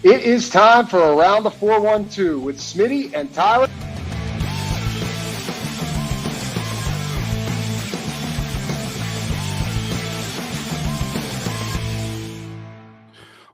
It is time for Around the 412 with Smitty and Tyler.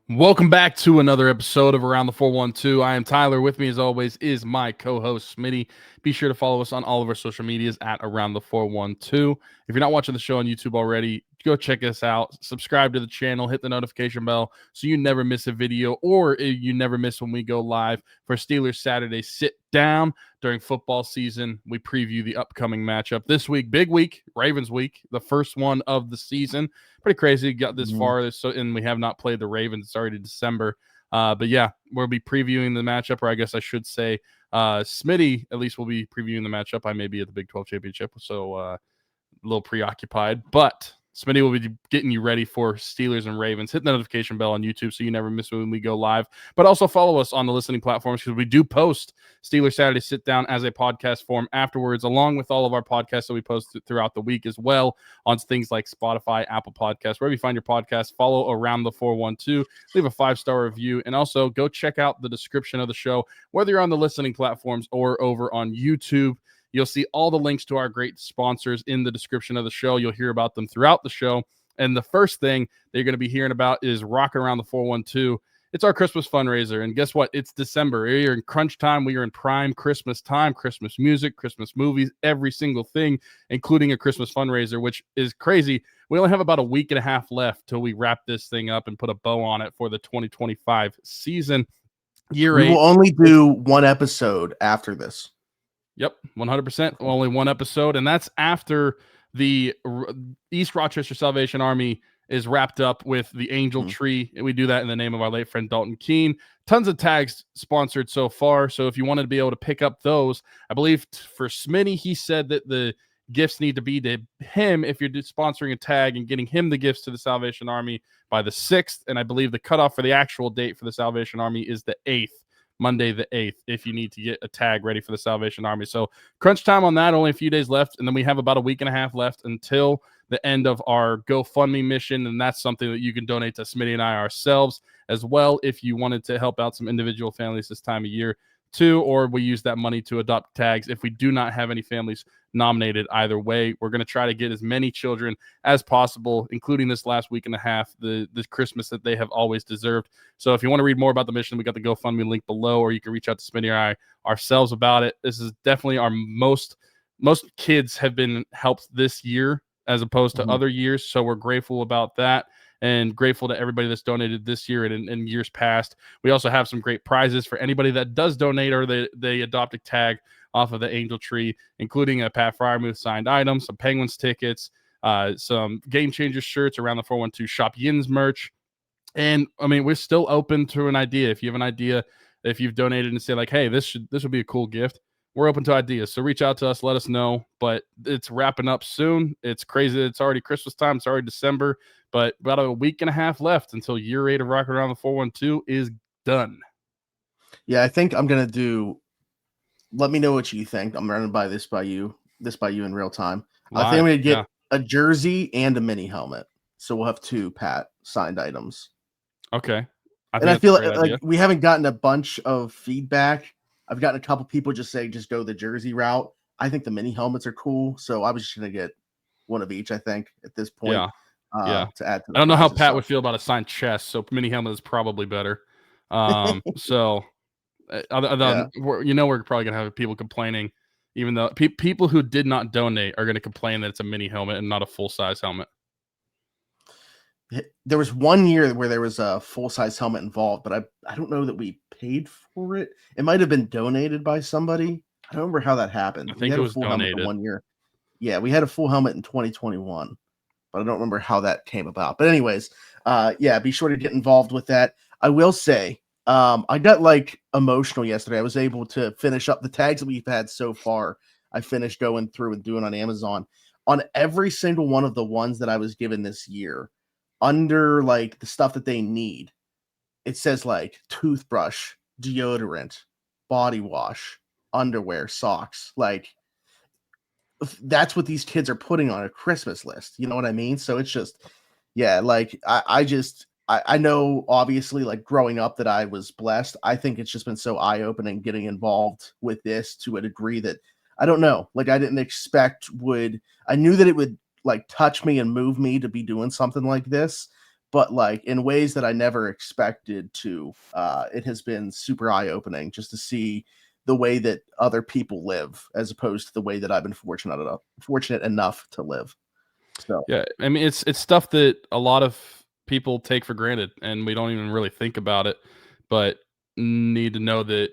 Welcome back to another episode of Around the 412. I am Tyler. With me, as always, is my co-host, Smitty. Be sure to follow us on all of our social medias at Around the 412. If you're not watching the show on YouTube already, go check us out. Subscribe to the channel. Hit the notification bell so you never miss a video or you never miss when we go live for Steelers Saturday Sit Down. During football season, we preview the upcoming matchup this week. Big week, Ravens week, the first one of the season. Pretty crazy. Got this far, and we have not played the Ravens. It's already December. But yeah, we'll be previewing the matchup, or I guess I should say, Smitty at least will be previewing the matchup. I may be at the Big 12 championship, so a little preoccupied. But Smitty will be getting you ready for Steelers and Ravens. Hit the notification bell on YouTube so you never miss when we go live. But also follow us on the listening platforms because we do post Steelers Saturday Sit Down as a podcast form afterwards, along with all of our podcasts that we post throughout the week as well on things like Spotify, Apple Podcasts, wherever you find your podcast. Follow Around the 412. Leave a 5-star review. And also go check out the description of the show, whether you're on the listening platforms or over on YouTube. You'll see all the links to our great sponsors in the description of the show. You'll hear about them throughout the show. And the first thing that you're going to be hearing about is Rockin' Around the 412. It's our Christmas fundraiser. And guess what? It's December. You're in crunch time. We are in prime Christmas time, Christmas music, Christmas movies, every single thing, including a Christmas fundraiser, which is crazy. We only have about a week and a half left till we wrap this thing up and put a bow on it for the 2025 season. We will only do one episode after this. Yep, 100%. Only one episode, and that's after the East Rochester Salvation Army is wrapped up with the Angel Tree, and we do that in the name of our late friend Dalton Keene. Tons of tags sponsored so far, so if you wanted to be able to pick up those, I believe for Smitty, he said that the gifts need to be to him if you're sponsoring a tag and getting him the gifts to the Salvation Army by the 6th, and I believe the cutoff for the actual date for the Salvation Army is the 8th. Monday the 8th, if you need to get a tag ready for the Salvation Army. So crunch time on that, only a few days left, and then we have about a week and a half left until the end of our GoFundMe mission, and that's something that you can donate to Smitty and I ourselves as well if you wanted to help out some individual families this time of year too, or we use that money to adopt tags if we do not have any families nominated. Either way, we're going to try to get as many children as possible, including this last week and a half, the Christmas that they have always deserved. So if you want to read more about the mission, we got the GoFundMe link below, or you can reach out to Smitty or I ourselves about it. This is definitely our most kids have been helped this year as opposed to other years, so we're grateful about that. And grateful to everybody that's donated this year and in years past. We also have some great prizes for anybody that does donate or they adopt a tag off of the Angel Tree, including a Pat Fryermuth signed item, some Penguins tickets, some Game Changers shirts, Around the 412 Shop Yins merch. And, I mean, we're still open to an idea. If you have an idea, if you've donated and say, like, hey, this would be a cool gift, we're open to ideas. So reach out to us, let us know. But it's wrapping up soon. It's crazy. It's already Christmas time. It's already December. But about a week and a half left until year 8 of Rockin' Around the 412 is done. Yeah, I think I'm going to do, let me know what you think. I'm running by this by you in real time. I think I'm going to get a jersey and a mini helmet. So we'll have 2 Pat signed items. Okay. I feel like we haven't gotten a bunch of feedback. I've gotten a couple people just say, just go the jersey route. I think the mini helmets are cool. So I was just going to get one of each, I think, at this point. Yeah. To add to I don't know how Pat would feel about a signed chest, so mini helmet is probably better. So, we're probably gonna have people complaining, even though people who did not donate are gonna complain that it's a mini helmet and not a full size helmet. There was one year where there was a full size helmet involved, but I don't know that we paid for it. It might have been donated by somebody. I don't remember how that happened. I think it was donated 1 year. Yeah, we had a full helmet in 2021. But I don't remember how that came about. But anyways, be sure to get involved with that. I will say, I got like emotional yesterday. I was able to finish up the tags that we've had so far. I finished going through and doing on Amazon. On every single one of the ones that I was given this year, under like the stuff that they need, it says like toothbrush, deodorant, body wash, underwear, socks. Like, that's what these kids are putting on a Christmas list. You know what I mean? So it's just, like I just, I know obviously like growing up that I was blessed. I think it's just been so eye-opening getting involved with this to a degree that I don't know. Like I didn't expect I knew that it would like touch me and move me to be doing something like this, but like in ways that I never expected to. It has been super eye-opening just to see the way that other people live as opposed to the way that I've been fortunate enough to live. So yeah, I mean it's stuff that a lot of people take for granted and we don't even really think about it, but need to know that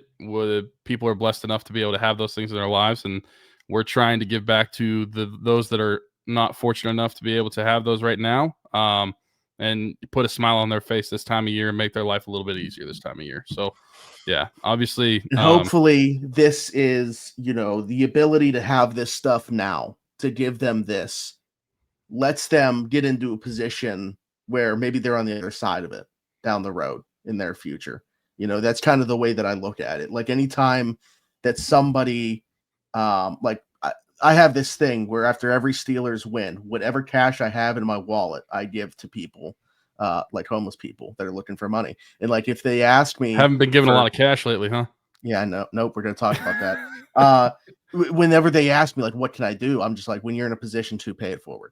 people are blessed enough to be able to have those things in their lives, and we're trying to give back to those that are not fortunate enough to be able to have those right now, and put a smile on their face this time of year and make their life a little bit easier this time of year. So yeah, obviously hopefully this is, the ability to have this stuff now to give them this lets them get into a position where maybe they're on the other side of it down the road in their future. That's kind of the way that I look at it. Like anytime that somebody, like I have this thing where after every Steelers win, whatever cash I have in my wallet, I give to people, like homeless people that are looking for money. And like, if they ask me, haven't been given a lot of cash lately, huh? Yeah, no, nope. We're going to talk about that. Whenever they ask me, like, what can I do? I'm just like, when you're in a position to pay it forward.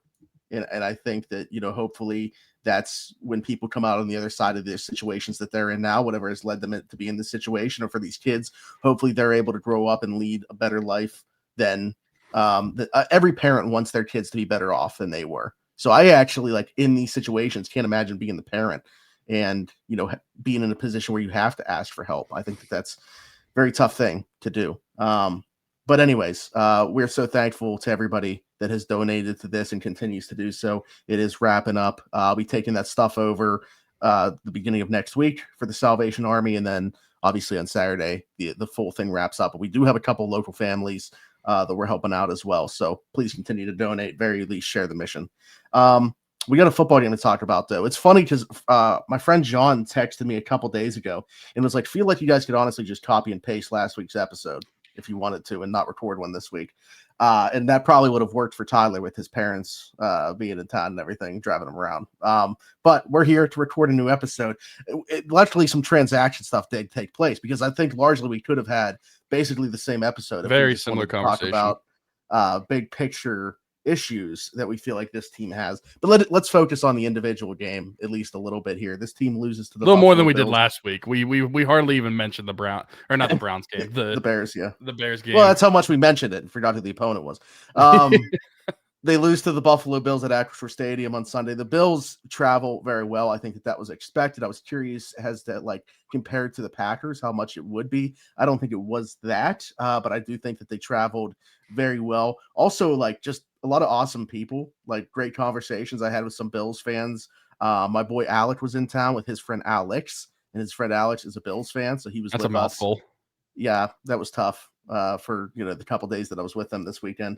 And I think that, hopefully that's when people come out on the other side of their situations that they're in now, whatever has led them to be in this situation, or for these kids, hopefully they're able to grow up and lead a better life than every parent wants their kids to be better off than they were. So I actually, like, in these situations, can't imagine being the parent and, being in a position where you have to ask for help. I think that that's a very tough thing to do. But anyways, we're so thankful to everybody that has donated to this and continues to do so. It is wrapping up. I'll be taking that stuff over the beginning of next week for the Salvation Army. And then obviously on Saturday, the full thing wraps up. But we do have a couple local families that we're helping out as well. So please continue to donate, very least share the mission. We got a football game to talk about, though. It's funny because my friend John texted me a couple days ago and was like, feel like you guys could honestly just copy and paste last week's episode if you wanted to and not record one this week. And that probably would have worked for Tyler with his parents being in town and everything, driving him around. But we're here to record a new episode. Luckily, some transaction stuff did take place because I think largely we could have had basically the same episode. Very similar conversation. Talk about big picture issues that we feel like this team has, but let's focus on the individual game at least a little bit here. This team loses to the a little more than we Bills. did last week. We hardly even mentioned the Browns game, the Bears, yeah, the Bears game. Well, that's how much we mentioned it and forgot who the opponent was. They lose to the Buffalo Bills at Acrisure Stadium on Sunday. The Bills travel very well. I think that was expected. I was curious as to, like, compared to the Packers, how much it would be. I don't think it was that, but I do think that they traveled very well. Also, like, just a lot of awesome people, like great conversations I had with some Bills fans. My boy Alec was in town with his friend Alex, and his friend Alex is a Bills fan, so he was That's with a mouthful. us. Yeah, that was tough for the couple days that I was with them this weekend.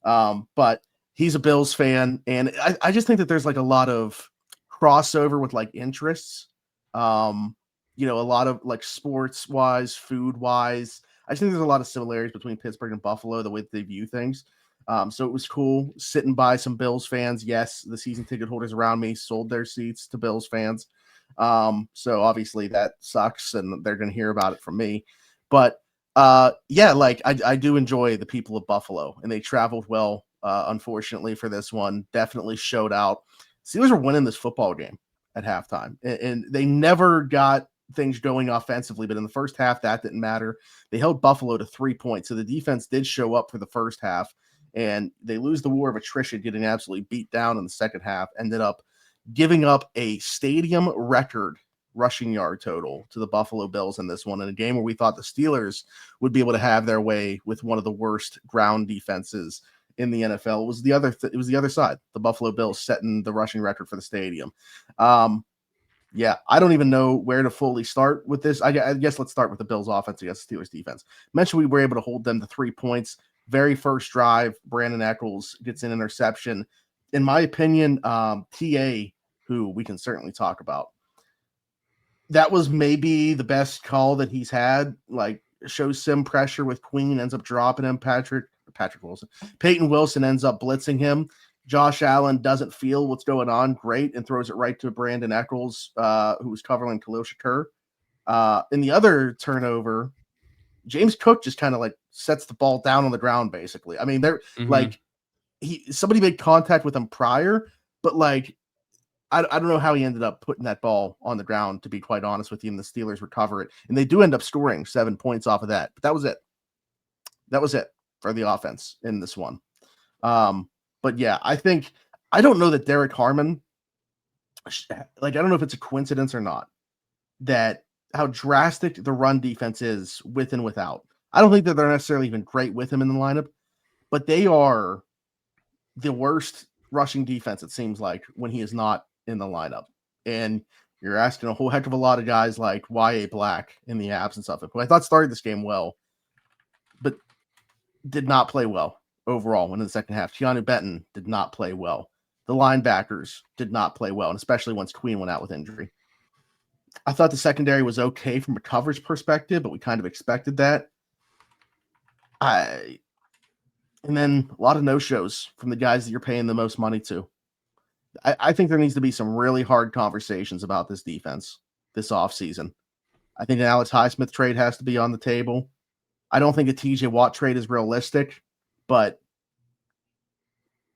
But he's a Bills fan, and I just think that there's like a lot of crossover with like interests. A lot of like sports wise, food wise. I just think there's a lot of similarities between Pittsburgh and Buffalo, the way that they view things. So it was cool sitting by some Bills fans. Yes, the season ticket holders around me sold their seats to Bills fans. So obviously that sucks, and they're going to hear about it from me. But like I do enjoy the people of Buffalo, and they traveled well. Unfortunately for this one, definitely showed out. Steelers are winning this football game at halftime, and they never got things going offensively, but in the first half, that didn't matter. They held Buffalo to 3 points, so the defense did show up for the first half, and they lose the war of attrition, getting absolutely beat down in the second half, ended up giving up a stadium record rushing yard total to the Buffalo Bills in this one, in a game where we thought the Steelers would be able to have their way with one of the worst ground defenses in the NFL. It was the other side. The Buffalo Bills setting the rushing record for the stadium. Yeah, I don't even know where to fully start with this. I guess let's start with the Bills offense against the Steelers defense. Mentioned we were able to hold them to 3 points. Very first drive, Brandon Eccles gets an interception. In my opinion, TA, who we can certainly talk about, that was maybe the best call that he's had. Like, shows some pressure with Queen, ends up dropping him. Peyton Wilson ends up blitzing him. Josh Allen doesn't feel what's going on great and throws it right to Brandon Eccles, who was covering Khalil Shakir. In the other turnover, James Cook just kind of like sets the ball down on the ground, basically. I mean, they're like somebody made contact with him prior, but like I don't know how he ended up putting that ball on the ground, to be quite honest with you, and the Steelers recover it. And they do end up scoring 7 points off of that. But that was it. That was it for the offense in this one. But yeah, I don't know that Derek Harmon, like, I don't know if it's a coincidence or not, that how drastic the run defense is with and without. I don't think that they're necessarily even great with him in the lineup, but they are the worst rushing defense, it seems like, when he is not in the lineup. And you're asking a whole heck of a lot of guys like Y.A. Black in the absence of it, who I thought started this game well, but did not play well overall in the second half. Keanu Benton did not play well. The linebackers did not play well, and especially once Queen went out with injury. I thought the secondary was okay from a coverage perspective, but we kind of expected that. And then a lot of no-shows from the guys that you're paying the most money to. I think there needs to be some really hard conversations about this defense this offseason. I think an Alex Highsmith trade has to be on the table. I don't think a TJ Watt trade is realistic, but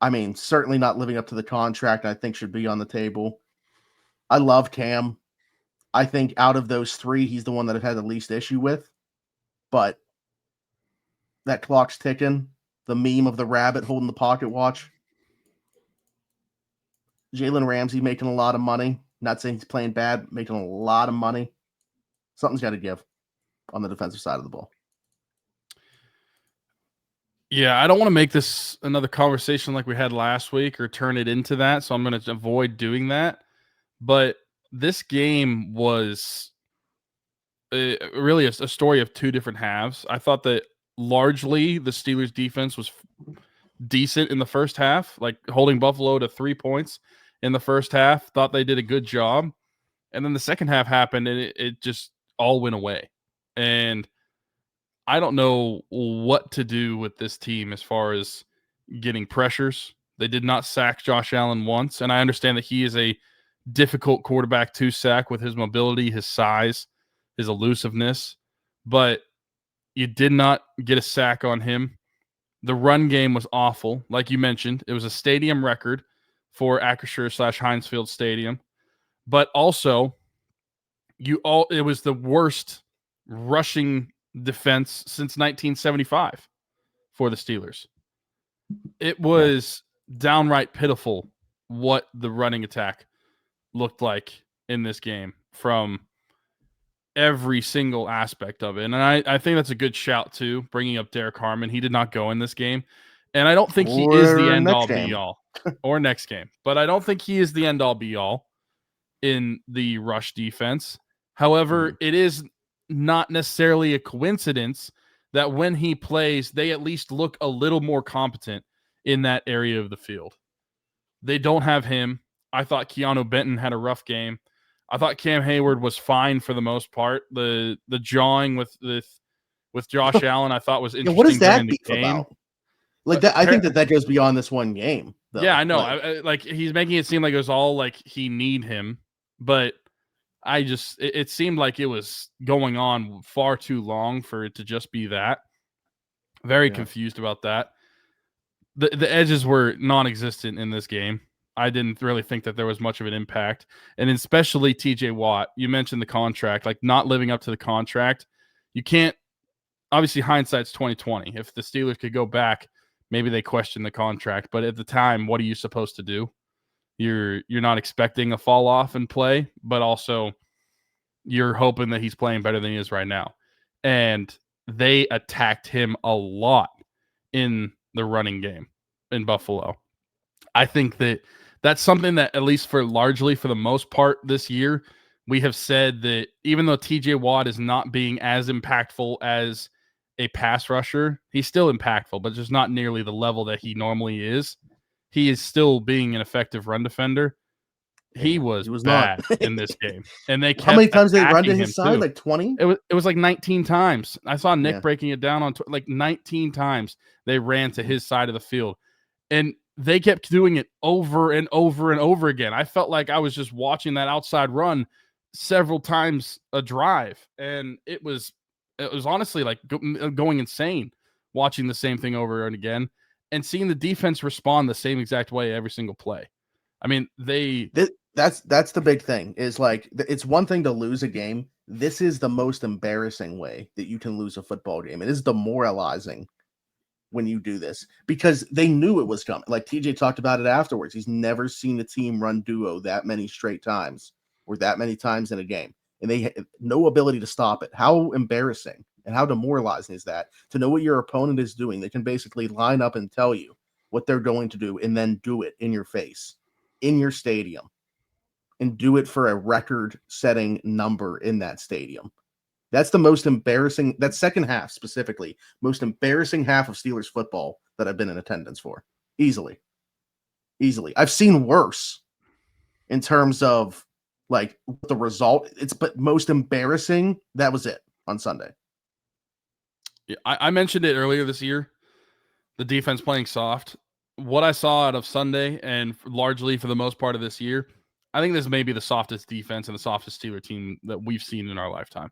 I mean, certainly not living up to the contract, I think should be on the table. I love Cam. I think out of those three, he's the one that I've had the least issue with, but that clock's ticking. The meme of the rabbit holding the pocket watch. Jalen Ramsey making a lot of money. Not saying he's playing bad, making a lot of money. Something's got to give on the defensive side of the ball. Yeah, I don't want to make this another conversation like we had last week or turn it into that, so I'm going to avoid doing that. But this game was really a story of two different halves. I thought that largely the Steelers defense was decent in the first half, like holding Buffalo to 3 points in the first half. Thought they did a good job. And then the second half happened and it just all went away. And I don't know what to do with this team as far as getting pressures. They did not sack Josh Allen once. And I understand that he is a difficult quarterback to sack with his mobility, his size, his elusiveness. But you did not get a sack on him. The run game was awful. Like you mentioned, it was a stadium record for Acrisure/Heinz Field Stadium. But also, it was the worst rushing defense since 1975 for the Steelers. It was downright pitiful what the running attack looked like in this game from every single aspect of it. And I think that's a good shout too, bringing up Derek Harmon. He did not go in this game. And I don't think he is the end-all be-all. Or next game. But I don't think he is the end-all be-all in the rush defense. However, it is not necessarily a coincidence that when he plays, they at least look a little more competent in that area of the field. They don't have him. I thought Keanu Benton had a rough game. I thought Cam Hayward was fine for the most part. The jawing with Josh Allen, I thought was interesting. What is that during the game. about? Like that, I think that goes beyond this one game. Though. Yeah, I know. Like he's making it seem like it was all like he need him, but it seemed like it was going on far too long for it to just be that. Very confused about that. The edges were non-existent in this game. I didn't really think that there was much of an impact. And especially TJ Watt, you mentioned the contract, like not living up to the contract. You can't, obviously hindsight's 2020. If the Steelers could go back, maybe they question the contract. But at the time, what are you supposed to do? You're not expecting a fall off in play, but also you're hoping that he's playing better than he is right now. And they attacked him a lot in the running game in Buffalo. I think that that's something that, at least for the most part this year, we have said that even though TJ Watt is not being as impactful as a pass rusher, he's still impactful, but just not nearly the level that he normally is. He is still being an effective run defender. He was bad in this game. And they kept how many times they run to his side? Too. Like 20? It was like 19 times. I saw Nick breaking it down on like 19 times they ran to his side of the field. And they kept doing it over and over and over again. I felt like I was just watching that outside run several times a drive, and it was honestly like going insane watching the same thing over and again and seeing the defense respond the same exact way every single play. I mean, that's the big thing is like, it's one thing to lose a game. This is the most embarrassing way that you can lose a football game. It is demoralizing when you do this because they knew it was coming. Like TJ talked about it afterwards. He's never seen a team run duo that many straight times or that many times in a game, and they had no ability to stop it. How embarrassing and how demoralizing is that to know what your opponent is doing? They can basically line up and tell you what they're going to do and then do it in your face, in your stadium, and do it for a record-setting number in that stadium. That's the most embarrassing, that second half specifically, most embarrassing half of Steelers football that I've been in attendance for. Easily. I've seen worse in terms of like the result. But most embarrassing, that was it on Sunday. Yeah, I mentioned it earlier this year, the defense playing soft. What I saw out of Sunday and largely for the most part of this year, I think this may be the softest defense and the softest Steeler team that we've seen in our lifetime.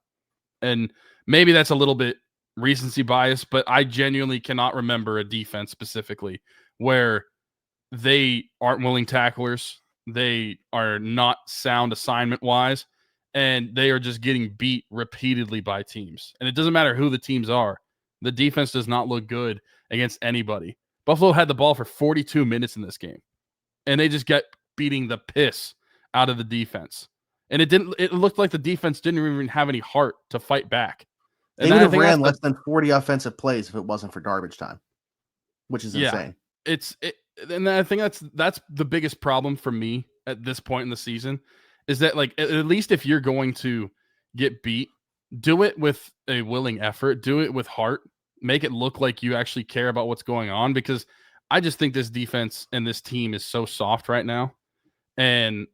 And maybe that's a little bit recency bias, but I genuinely cannot remember a defense specifically where they aren't willing tacklers, they are not sound assignment-wise, and they are just getting beat repeatedly by teams. And it doesn't matter who the teams are. The defense does not look good against anybody. Buffalo had the ball for 42 minutes in this game, and they just got beating the piss out of the defense. And it looked like the defense didn't even have any heart to fight back. And they would have ran less than 40 offensive plays if it wasn't for garbage time, which is insane. And I think that's the biggest problem for me at this point in the season is that, like, at least if you're going to get beat, do it with a willing effort, do it with heart, make it look like you actually care about what's going on, because I just think this defense and this team is so soft right now. And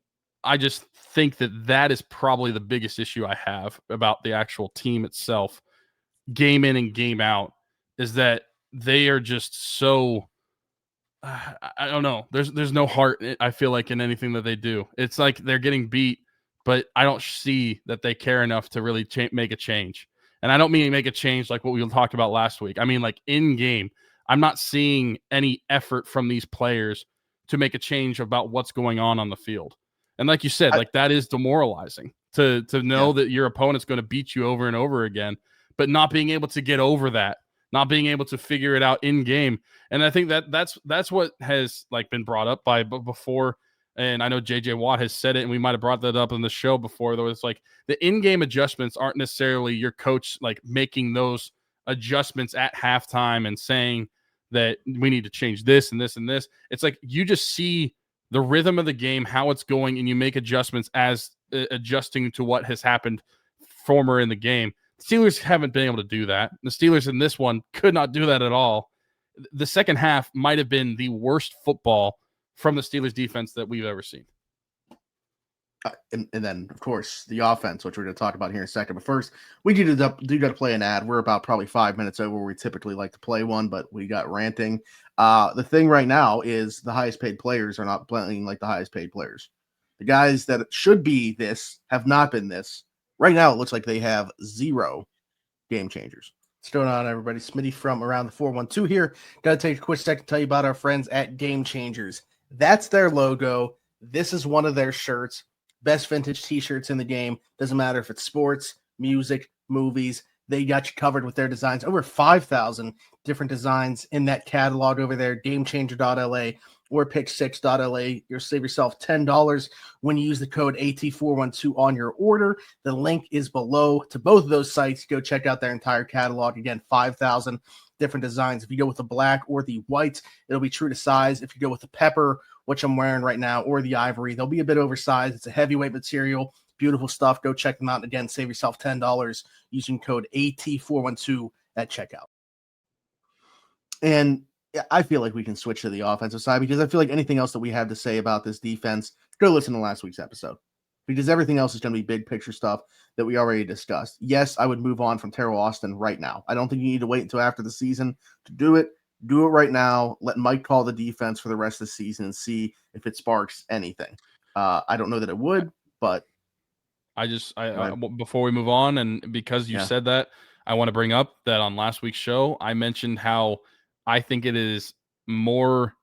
I just think that is probably the biggest issue I have about the actual team itself, game in and game out, is that they are just so, I don't know. There's no heart, I feel like, in anything that they do. It's like they're getting beat, but I don't see that they care enough to really make a change. And I don't mean make a change like what we talked about last week. I mean, like, in game, I'm not seeing any effort from these players to make a change about what's going on the field. And like you said, like, that is demoralizing to know that your opponent's going to beat you over and over again, but not being able to get over that, not being able to figure it out in game. And I think that's what has, like, been brought up by before. And I know JJ Watt has said it, and we might have brought that up on the show before, though. It's like the in-game adjustments aren't necessarily your coach, like, making those adjustments at halftime and saying that we need to change this and this and this. It's like you just see the rhythm of the game, how it's going, and you make adjustments as adjusting to what has happened former in the game. The Steelers haven't been able to do that. The Steelers in this one could not do that at all. The second half might have been the worst football from the Steelers defense that we've ever seen. And then, of course, the offense, which we're going to talk about here in a second. But first, we do got to play an ad. We're about probably 5 minutes over where we typically like to play one, but we got ranting. The thing right now is the highest paid players are not playing like the highest paid players. The guys that should be this have not been this. Right now, it looks like they have 0 game changers. What's going on, everybody? Smitty from Around the 412 here. Got to take a quick second to tell you about our friends at Game Changers. That's their logo. This is one of their shirts. Best vintage t-shirts in the game. Doesn't matter if it's sports, music, movies. They got you covered with their designs. Over 5,000 different designs in that catalog over there. GameChanger.la or Pick6.la. You'll save yourself $10 when you use the code AT412 on your order. The link is below to both of those sites. Go check out their entire catalog. Again, 5,000 different designs. If you go with the black or the white, it'll be true to size. If you go with the pepper, which I'm wearing right now, or the ivory, they'll be a bit oversized. It's a heavyweight material. Beautiful stuff. Go check them out. And again, save yourself $10 using code AT412 at checkout. And I feel like we can switch to the offensive side because I feel like anything else that we have to say about this defense, go listen to last week's episode. Because everything else is going to be big picture stuff that we already discussed. Yes, I would move on from Terrell Austin right now. I don't think you need to wait until after the season to do it. Do it right now. Let Mike call the defense for the rest of the season and see if it sparks anything. I don't know that it would, but before we move on, and because you said that, I want to bring up that on last week's show, I mentioned how I think it is more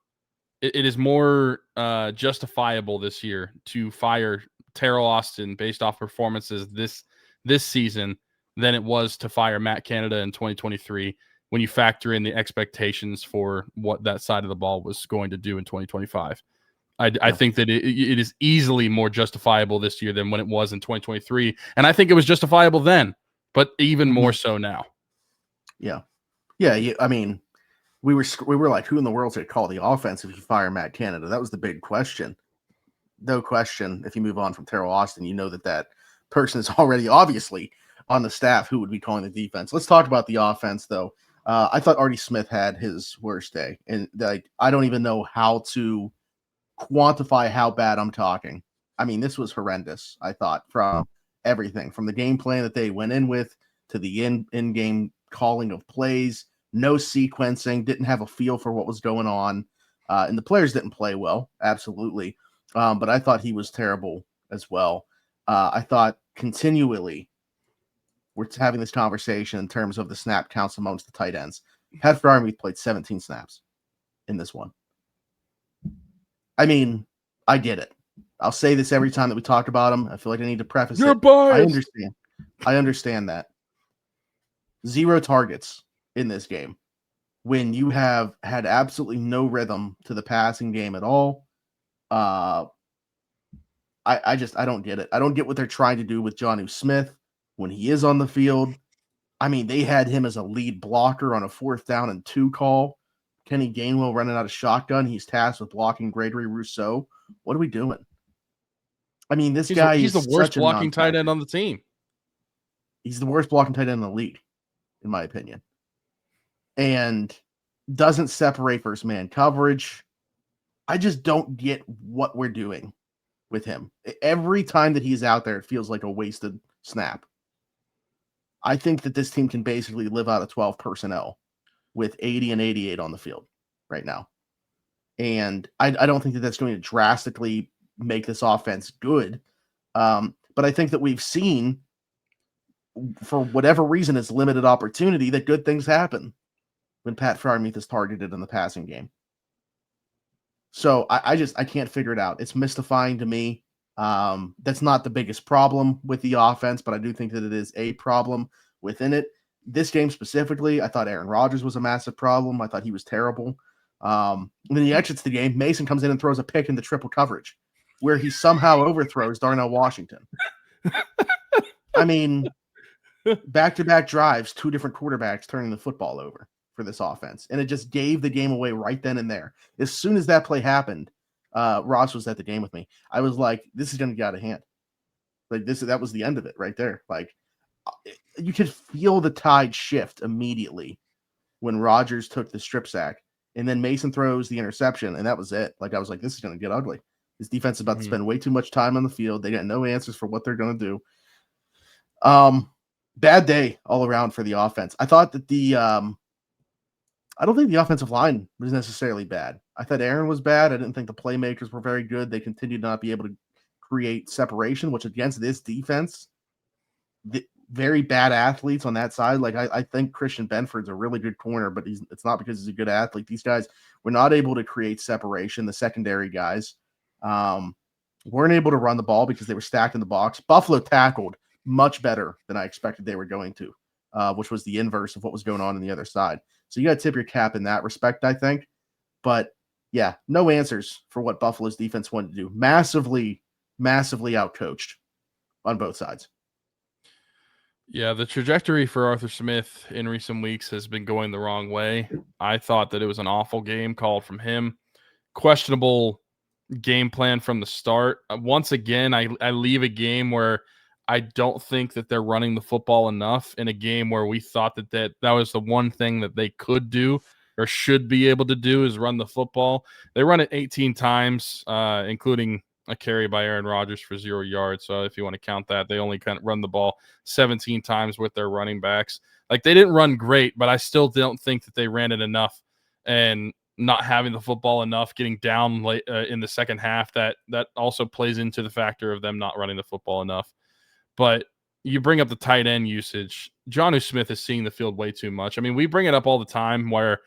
justifiable this year to fire Terrell Austin based off performances this season than it was to fire Matt Canada in 2023 when you factor in the expectations for what that side of the ball was going to do in 2025. I think that it is easily more justifiable this year than when it was in 2023. And I think it was justifiable then, but even more so now. Yeah. I mean, we were like, who in the world's going to call the offense if you fire Matt Canada? That was the big question. No question. If you move on from Terrell Austin, you know that person is already obviously on the staff who would be calling the defense. Let's talk about the offense, though. I thought Artie Smith had his worst day, and I don't even know how to quantify how bad I'm talking. I mean, this was horrendous. I thought from everything, from the game plan that they went in with to the in-game calling of plays, no sequencing, didn't have a feel for what was going on, and the players didn't play well, absolutely. But I thought he was terrible as well. I thought continually we're having this conversation in terms of the snap counts amongst the tight ends. Pat Freiermuth played 17 snaps in this one. I mean, I get it. I'll say this every time that we talk about him. I feel like I need to preface You're it. biased. I understand that. 0 targets in this game when you have had absolutely no rhythm to the passing game at all. I don't get it. I don't get what they're trying to do with Jonnu Smith when he is on the field. I mean, they had him as a lead blocker on a 4th down and 2 call. Kenny Gainwell running out of shotgun. He's tasked with blocking Gregory Rousseau. What are we doing? I mean, he's the worst blocking tight end on the team. He's the worst blocking tight end in the league, in my opinion. And doesn't separate first man coverage. I just don't get what we're doing with him. Every time that he's out there, it feels like a wasted snap. I think that this team can basically live out of 12 personnel with 80 and 88 on the field right now. And I don't think that that's going to drastically make this offense good. But I think that we've seen, for whatever reason, it's limited opportunity, that good things happen when Pat Freiermuth is targeted in the passing game. So I can't figure it out. It's mystifying to me. That's not the biggest problem with the offense, but I do think that it is a problem within it. This game specifically, I thought Aaron Rodgers was a massive problem. I thought he was terrible. And then he exits the game. Mason comes in and throws a pick in the triple coverage where he somehow overthrows Darnell Washington. I mean, back-to-back drives, 2 different quarterbacks turning the football over for this offense. And it just gave the game away right then and there. As soon as that play happened, Ross was at the game with me. I was like, this is going to get out of hand. Like that was the end of it right there. Like, you could feel the tide shift immediately when Rodgers took the strip sack, and then Mason throws the interception, and that was it. Like, I was like, this is going to get ugly. This defense is about to spend way too much time on the field. They got no answers for what they're going to do. Bad day all around for the offense. I thought that I don't think the offensive line was necessarily bad. I thought Aaron was bad. I didn't think the playmakers were very good. They continued to not be able to create separation, which against this defense, very bad athletes on that side. Like, I think Christian Benford's a really good corner, but it's not because he's a good athlete. These guys were not able to create separation. The secondary guys weren't able to run the ball because they were stacked in the box. Buffalo tackled much better than I expected they were going to, which was the inverse of what was going on the other side. So you got to tip your cap in that respect, I think. But yeah, no answers for what Buffalo's defense wanted to do. Massively, massively outcoached on both sides. Yeah, the trajectory for Arthur Smith in recent weeks has been going the wrong way. I thought that it was an awful game called from him. Questionable game plan from the start. Once again, I leave a game where I don't think that they're running the football enough in a game where we thought that was the one thing that they could do or should be able to do is run the football. They run it 18 times, including a carry by Aaron Rodgers for 0 yards. So if you want to count that, they only kind of run the ball 17 times with their running backs. Like, they didn't run great, but I still don't think that they ran it enough. and not having the football enough, getting down late in the second half, that also plays into the factor of them not running the football enough. But you bring up the tight end usage. Jonnu Smith is seeing the field way too much. I mean, we bring it up all the time where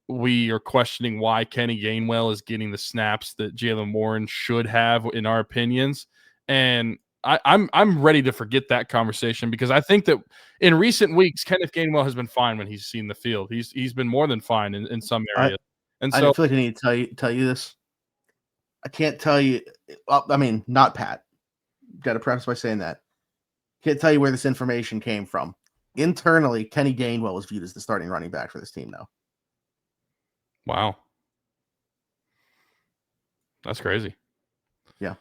we are questioning why Kenny Gainwell is getting the snaps that Jaylen Warren should have, in our opinions. And I'm ready to forget that conversation, because I think that in recent weeks, Kenneth Gainwell has been fine when he's seen the field. He's been more than fine in some areas. And so I feel like I need to tell you this. I can't tell you. I mean, not Pat. Got to preface by saying that. Can't tell you where this information came from. Internally, Kenny Gainwell was viewed as the starting running back for this team now. Wow. That's crazy. Yeah.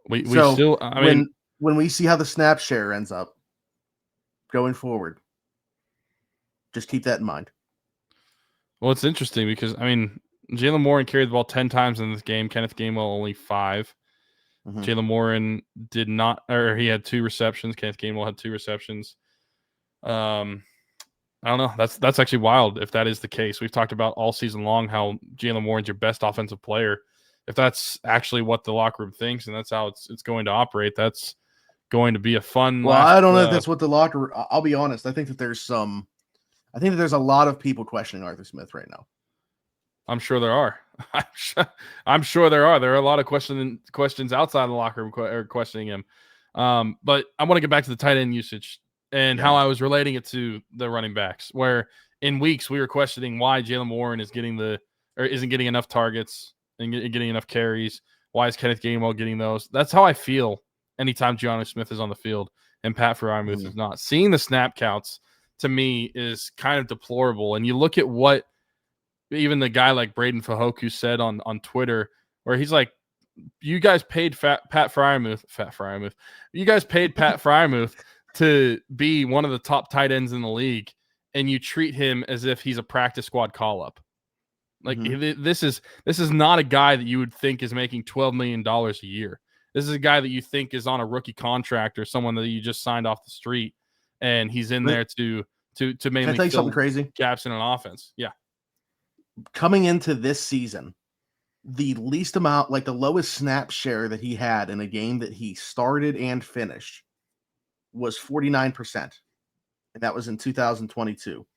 We still, I mean, when we see how the snap share ends up going forward, just keep that in mind. Well, it's interesting because, I mean, Jaylen Warren carried the ball 10 times in this game. Kenneth Gainwell only 5. Mm-hmm. Jaylen Warren did not, or he had 2 receptions. Kenneth Gainwell had 2 receptions. I don't know. That's actually wild if that is the case. We've talked about all season long how Jaylen Warren's your best offensive player. If that's actually what the locker room thinks and that's how it's going to operate, that's going to be a fun. Well, I don't know if that's what the locker room. I'll be honest. I think that there's a lot of people questioning Arthur Smith right now. I'm sure there are. I'm sure there are. There are a lot of questions outside the locker room questioning him. But I want to get back to the tight end usage and how I was relating it to the running backs, where in weeks we were questioning why Jaylen Warren isn't getting enough targets and getting enough carries. Why is Kenneth Gainwell getting those? That's how I feel anytime Jonnu Smith is on the field and Pat Freiermuth is not. Seeing the snap counts to me is kind of deplorable. And you look at what even the guy like Braden Fahoku said on Twitter, where he's like, you guys paid Pat Freiermuth. You guys paid Pat Freiermuth to be one of the top tight ends in the league, and you treat him as if he's a practice squad call-up. Like this is not a guy that you would think is making $12 million a year. This is a guy that you think is on a rookie contract or someone that you just signed off the street, and he's in there to mainly tell you something crazy? Gaps in an offense. Yeah. Coming into this season, the least amount, like the lowest snap share that he had in a game that he started and finished was 49%. And that was in 2022.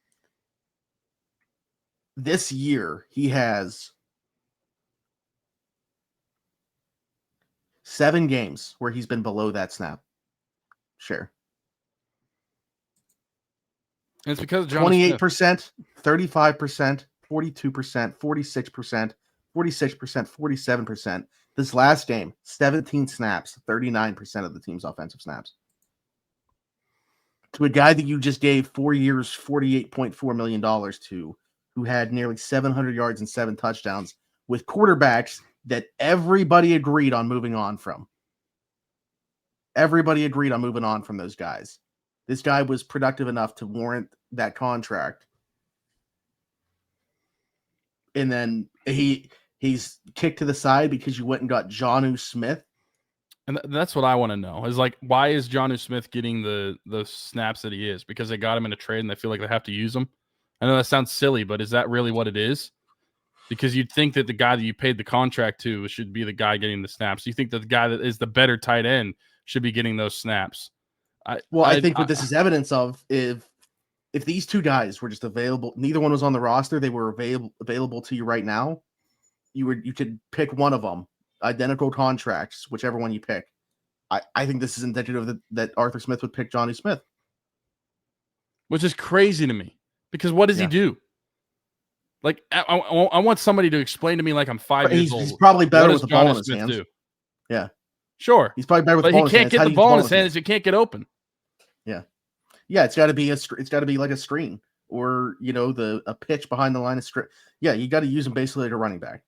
This year, he has 7 games where he's been below that snap share. And it's because of 28%, 35%, 42%, 46%, 46%, 47%. This last game, 17 snaps, 39% of the team's offensive snaps. To a guy that you just gave 4 years, $48.4 million to, who had nearly 700 yards and 7 touchdowns, with quarterbacks that everybody agreed on moving on from. Everybody agreed on moving on from those guys. This guy was productive enough to warrant that contract. And then he's kicked to the side because you went and got Jonnu Smith. And that's what I want to know is, like, why is Jonnu Smith getting the snaps that he is? Because they got him in a trade and they feel like they have to use him. I know that sounds silly, but is that really what it is? Because you'd think that the guy that you paid the contract to should be the guy getting the snaps. You think that the guy that is the better tight end should be getting those snaps. I think what this is evidence of, if these two guys were just available, neither one was on the roster, they were available to you right now, you could pick one of them, identical contracts, whichever one you pick. I think this is indicative that Arthur Smith would pick Jonnu Smith. Which is crazy to me, because what does he do? Like, I want somebody to explain to me, like I'm 5 years old. He's probably better with the ball in his hands. Yeah. Sure. He's probably better with the ball in his hands. But he can't get the ball in his hands. He can't get open. Yeah. Yeah, it's got to be like a screen, or a pitch behind the line of script. Yeah, you got to use him basically like a running back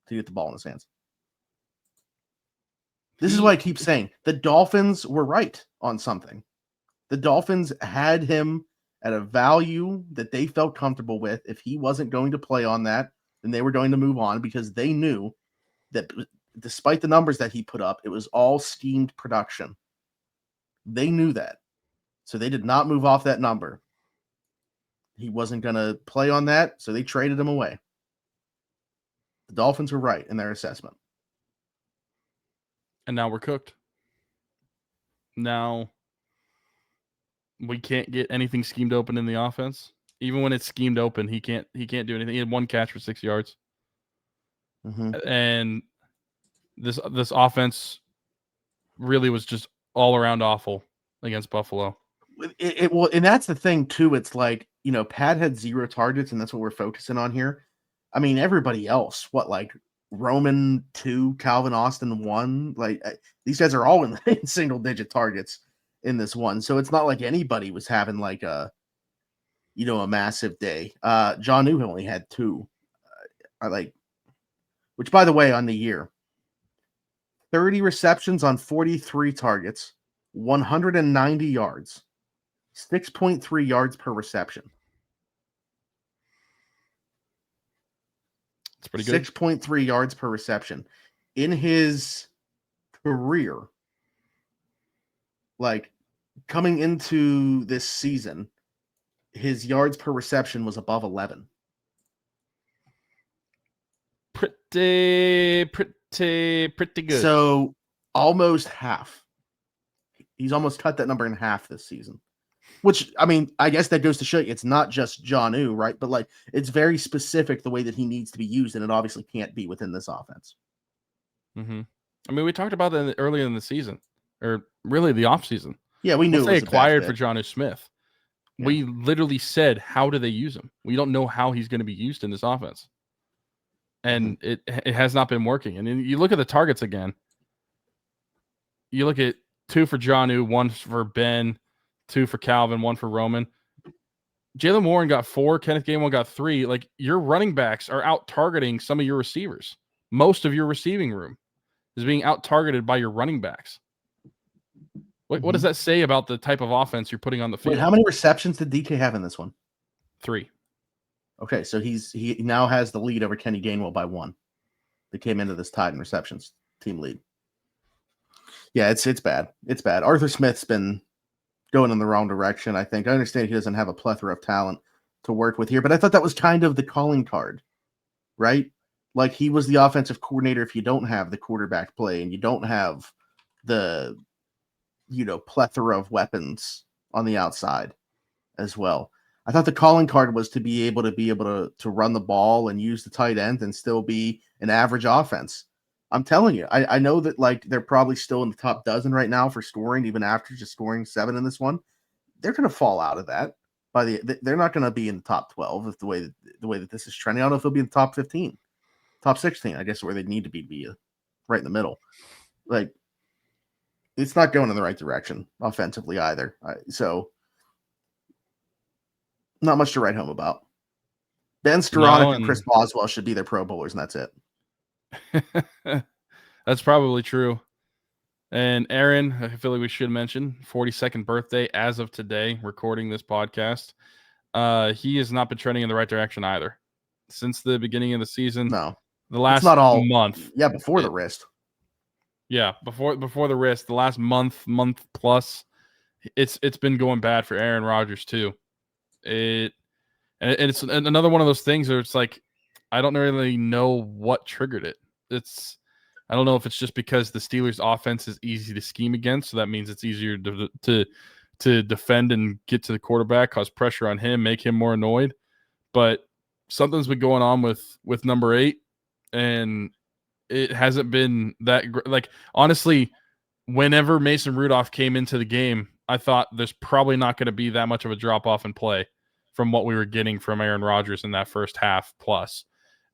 to get the ball in his hands. This is why I keep saying the Dolphins were right on something. The Dolphins had him at a value that they felt comfortable with. If he wasn't going to play on that, then they were going to move on, because they knew that despite the numbers that he put up, it was all schemed production. They knew that. So they did not move off that number. He wasn't going to play on that, so they traded him away. The Dolphins were right in their assessment. And now we're cooked. Now we can't get anything schemed open in the offense. Even when it's schemed open, he can't do anything. He had 1 catch for 6 yards. Mm-hmm. And this offense really was just all around awful against Buffalo. Well, and that's the thing too. It's like, Pat had 0 targets, and that's what we're focusing on here. I mean, everybody else, Roman 2, Calvin Austin 1, these guys are all in single digit targets in this one. So it's not like anybody was having a massive day. Jonnu only had 2. Which, by the way, on the year, 30 receptions on 43 targets, 190 yards, 6.3 yards per reception. It's pretty good. 6.3 yards per reception. In his career, coming into this season, his yards per reception was above 11. Pretty good. So almost half. He's almost cut that number in half this season. Which, I mean, I guess that goes to show you it's not just Jonnu, right? But it's very specific the way that he needs to be used, and it obviously can't be within this offense. Mm-hmm. I mean, we talked about that earlier in the season, or really the offseason. Yeah, we knew they acquired for Jonnu Smith. Yeah. We literally said, how do they use him? We don't know how he's going to be used in this offense. And it has not been working. And then you look at the targets again. You look at 2 for Jonnu, 1 for Ben, 2 for Calvin, 1 for Roman. Jalen Warren got 4. Kenneth Gainwell got 3. Your running backs are out targeting some of your receivers. Most of your receiving room is being out targeted by your running backs. What does that say about the type of offense you're putting on the field? Wait, how many receptions did DK have in this one? 3. Okay, so he now has the lead over Kenny Gainwell by 1. They came into this tied in receptions, team lead. Yeah, it's bad. It's bad. Arthur Smith's been going in the wrong direction, I think. I understand he doesn't have a plethora of talent to work with here, but I thought that was kind of the calling card, right? He was the offensive coordinator if you don't have the quarterback play and you don't have the, plethora of weapons on the outside as well. I thought the calling card was to be able to run the ball and use the tight end and still be an average offense. I'm telling you, I know that they're probably still in the top dozen right now for scoring, even after just scoring 7 in this one. They're going to fall out of that. They're not going to be in the top 12 if the way that this is trending. I don't know if they'll be in the top 15, top 16. I guess where they need to be right in the middle. It's not going in the right direction offensively either. So not much to write home about. Ben Skoranek and Chris Boswell should be their Pro Bowlers, and that's it. That's probably true. And Aaron, I feel like we should mention 42nd birthday as of today, recording this podcast. He has not been trending in the right direction either since the beginning of the season. No, the last month. Yeah, before the wrist. Yeah, before the wrist, the last month plus, it's been going bad for Aaron Rodgers too. It's another one of those things where it's I don't really know what triggered it. I don't know if it's just because the Steelers' offense is easy to scheme against, so that means it's easier to defend and get to the quarterback, cause pressure on him, make him more annoyed. But something's been going on with number 8, and it hasn't been that honestly, whenever Mason Rudolph came into the game, I thought there's probably not going to be that much of a drop off in play from what we were getting from Aaron Rodgers in that first half plus.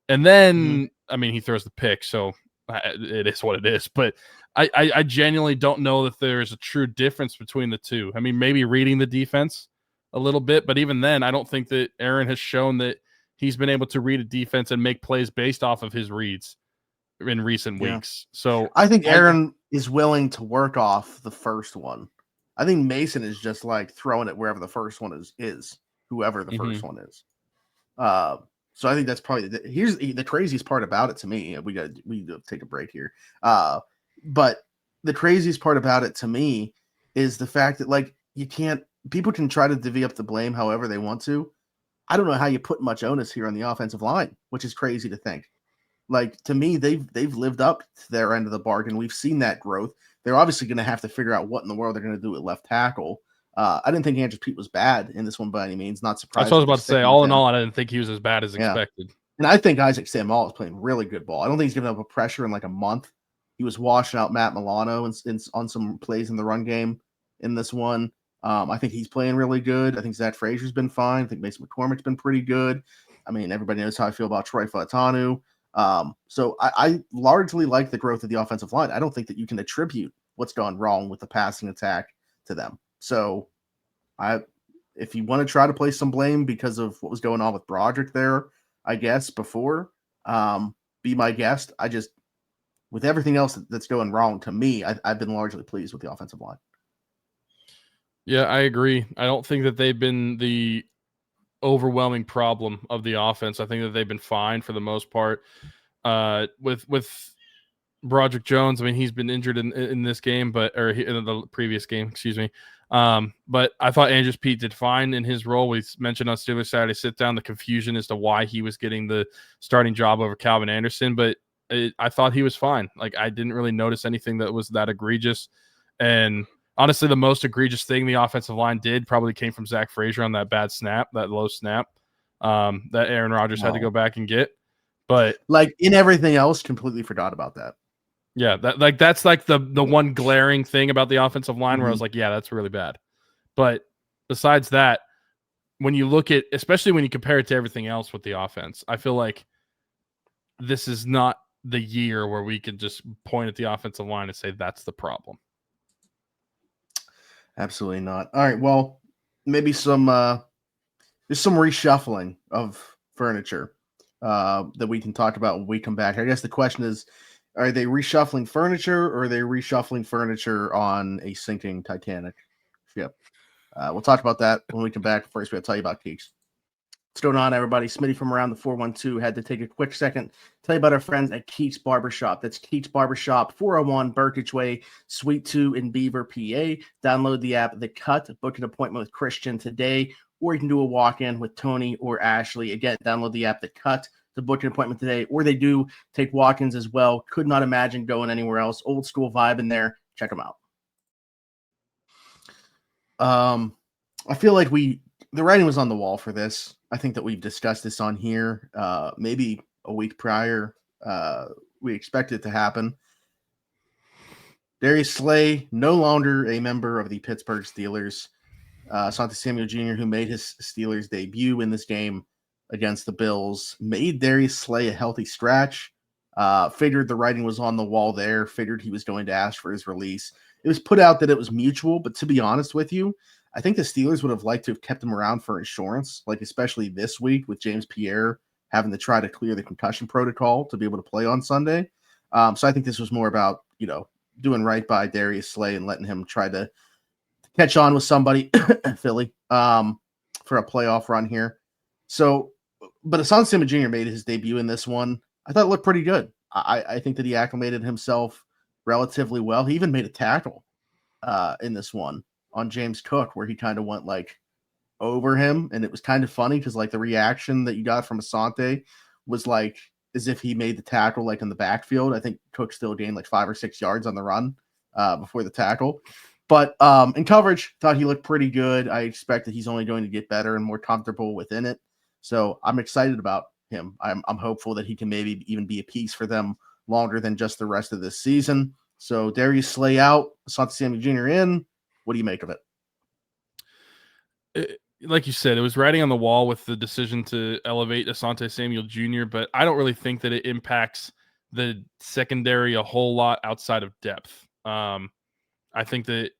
And then, I mean, he throws the pick, so it is what it is. But I genuinely don't know that there is a true difference between the two. I mean, maybe reading the defense a little bit, but even then, I don't think that Aaron has shown that he's been able to read a defense and make plays based off of his reads in recent weeks. So I think Aaron is willing to work off the first one. I think Mason is just throwing it wherever the first one is whoever the first one is. So I think that's probably here's the craziest part about it to me. We need to take a break here. But the craziest part about it to me is the fact that people can try to divvy up the blame however they want to. I don't know how you put much onus here on the offensive line, which is crazy to think. Like, to me, they've lived up to their end of the bargain. We've seen that growth. They're obviously going to have to figure out what in the world they're going to do at left tackle. I didn't think Andrew Pete was bad in this one by any means. Not surprised. That's what I was about to say. All in all, I didn't think he was as bad as expected. And I think Isaac Samuel is playing really good ball. I don't think he's given up a pressure in like a month. He was washing out Matt Milano on some plays in the run game in this one. I think he's playing really good. I think Zach Frazier's been fine. I think Mason McCormick's been pretty good. I mean, everybody knows how I feel about Troy Fautanu. So I largely like the growth of the offensive line. I don't think that you can attribute what's gone wrong with the passing attack to them. So if you want to try to place some blame because of what was going on with Broderick there, I guess before, be my guest. With everything else that's going wrong, to me, I've been largely pleased with the offensive line. Yeah, I agree. I don't think that they've been the overwhelming problem of the offense. I think that they've been fine for the most part. With Broderick Jones, I mean, he's been injured in this game, or in the previous game, excuse me. But I thought Andrew Pete did fine in his role. We mentioned on Steelers Saturday Sit Down the confusion as to why he was getting the starting job over Calvin Anderson, but I thought he was fine. Like, I didn't really notice anything that was that egregious. And honestly, the most egregious thing the offensive line did probably came from Zach Frazier on that bad snap, that low snap, that Aaron Rodgers had to go back and get. But like in everything else, completely forgot about that. Yeah, that's like the one glaring thing about the offensive line where I was like, yeah, that's really bad. But besides that, when you look at, especially when you compare it to everything else with the offense, I feel like this is not the year where we can just point at the offensive line and say that's the problem. Absolutely not. All right, well, maybe there's some reshuffling of furniture that we can talk about when we come back. I guess the question is, are they reshuffling furniture or are they reshuffling furniture on a sinking Titanic ship? We'll talk about that when we come back. First, we'll tell you about Keeks. What's going on, everybody? Smitty from around the 412 had to take a quick second to tell you about our friends at Keeks Barbershop. That's Keeks Barbershop, 401 Burkage Way, Suite 2 in Beaver, PA. Download the app, The Cut. Book an appointment with Christian today, or you can do a walk-in with Tony or Ashley. Again, download the app, The Cut, to book an appointment today, or they do take walk-ins as well. Could not imagine going anywhere else. Old school vibe in there. Check them out. I feel like the writing was on the wall for this. I think that we've discussed this on here. Maybe a week prior, we expected it to happen. Darius Slay, no longer a member of the Pittsburgh Steelers. Asante Samuel Jr., who made his Steelers debut in this game against the Bills, made Darius Slay a healthy scratch. Figured the writing was on the wall there. Figured he was going to ask for his release. It was put out that it was mutual, but to be honest with you, I think the Steelers would have liked to have kept him around for insurance, like especially this week with James Pierre having to try to clear the concussion protocol to be able to play on Sunday. So I think this was more about, doing right by Darius Slay and letting him try to catch on with somebody, Philly, for a playoff run here. So, but Asante Samuel Jr. made his debut in this one. I thought it looked pretty good. I think that he acclimated himself relatively well. He even made a tackle in this one on James Cook, where he kind of went like over him. And it was kind of funny because like the reaction that you got from Asante was like as if he made the tackle like in the backfield. I think Cook still gained like 5 or 6 yards on the run before the tackle. But in coverage, thought he looked pretty good. I expect that he's only going to get better and more comfortable within it. So I'm excited about him. I'm hopeful that he can maybe even be a piece for them longer than just the rest of this season. So Darius Slay out, Asante Samuel Jr. in. What do you make of it? Like you said, it was writing on the wall with the decision to elevate Asante Samuel Jr., but I don't really think that it impacts the secondary a whole lot outside of depth. I think that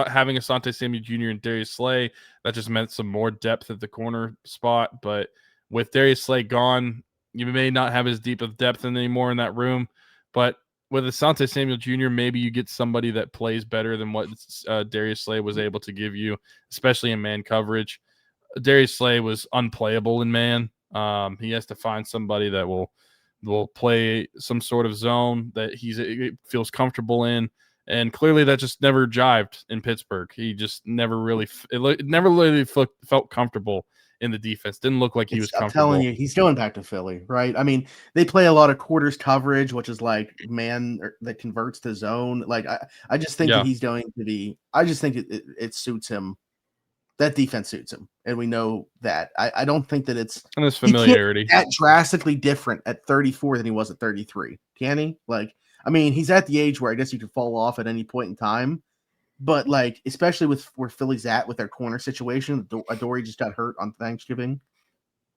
having Asante Samuel Jr. and Darius Slay, that just meant some more depth at the corner spot. But with Darius Slay gone, you may not have as deep of depth anymore in that room. But with Asante Samuel Jr., maybe you get somebody that plays better than what Darius Slay was able to give you, especially in man coverage. Darius Slay was unplayable in man. He has to find somebody that will play some sort of zone that he feels comfortable in. And clearly that just never jived in Pittsburgh. He just never really felt comfortable in the defense. Didn't look like he was I'm comfortable. telling you, he's going back to Philly, right? I mean, they play a lot of quarters coverage, which is like man that converts to zone. Like I just think that he's going to be. I just think it suits him. That defense suits him, and we know that. I don't think that it's and his familiarity that drastically different at 34 than he was at 33. Can he? Like, I mean, he's at the age where I guess you could fall off at any point in time. But like, especially with where Philly's at with their corner situation, Adoree just got hurt on Thanksgiving.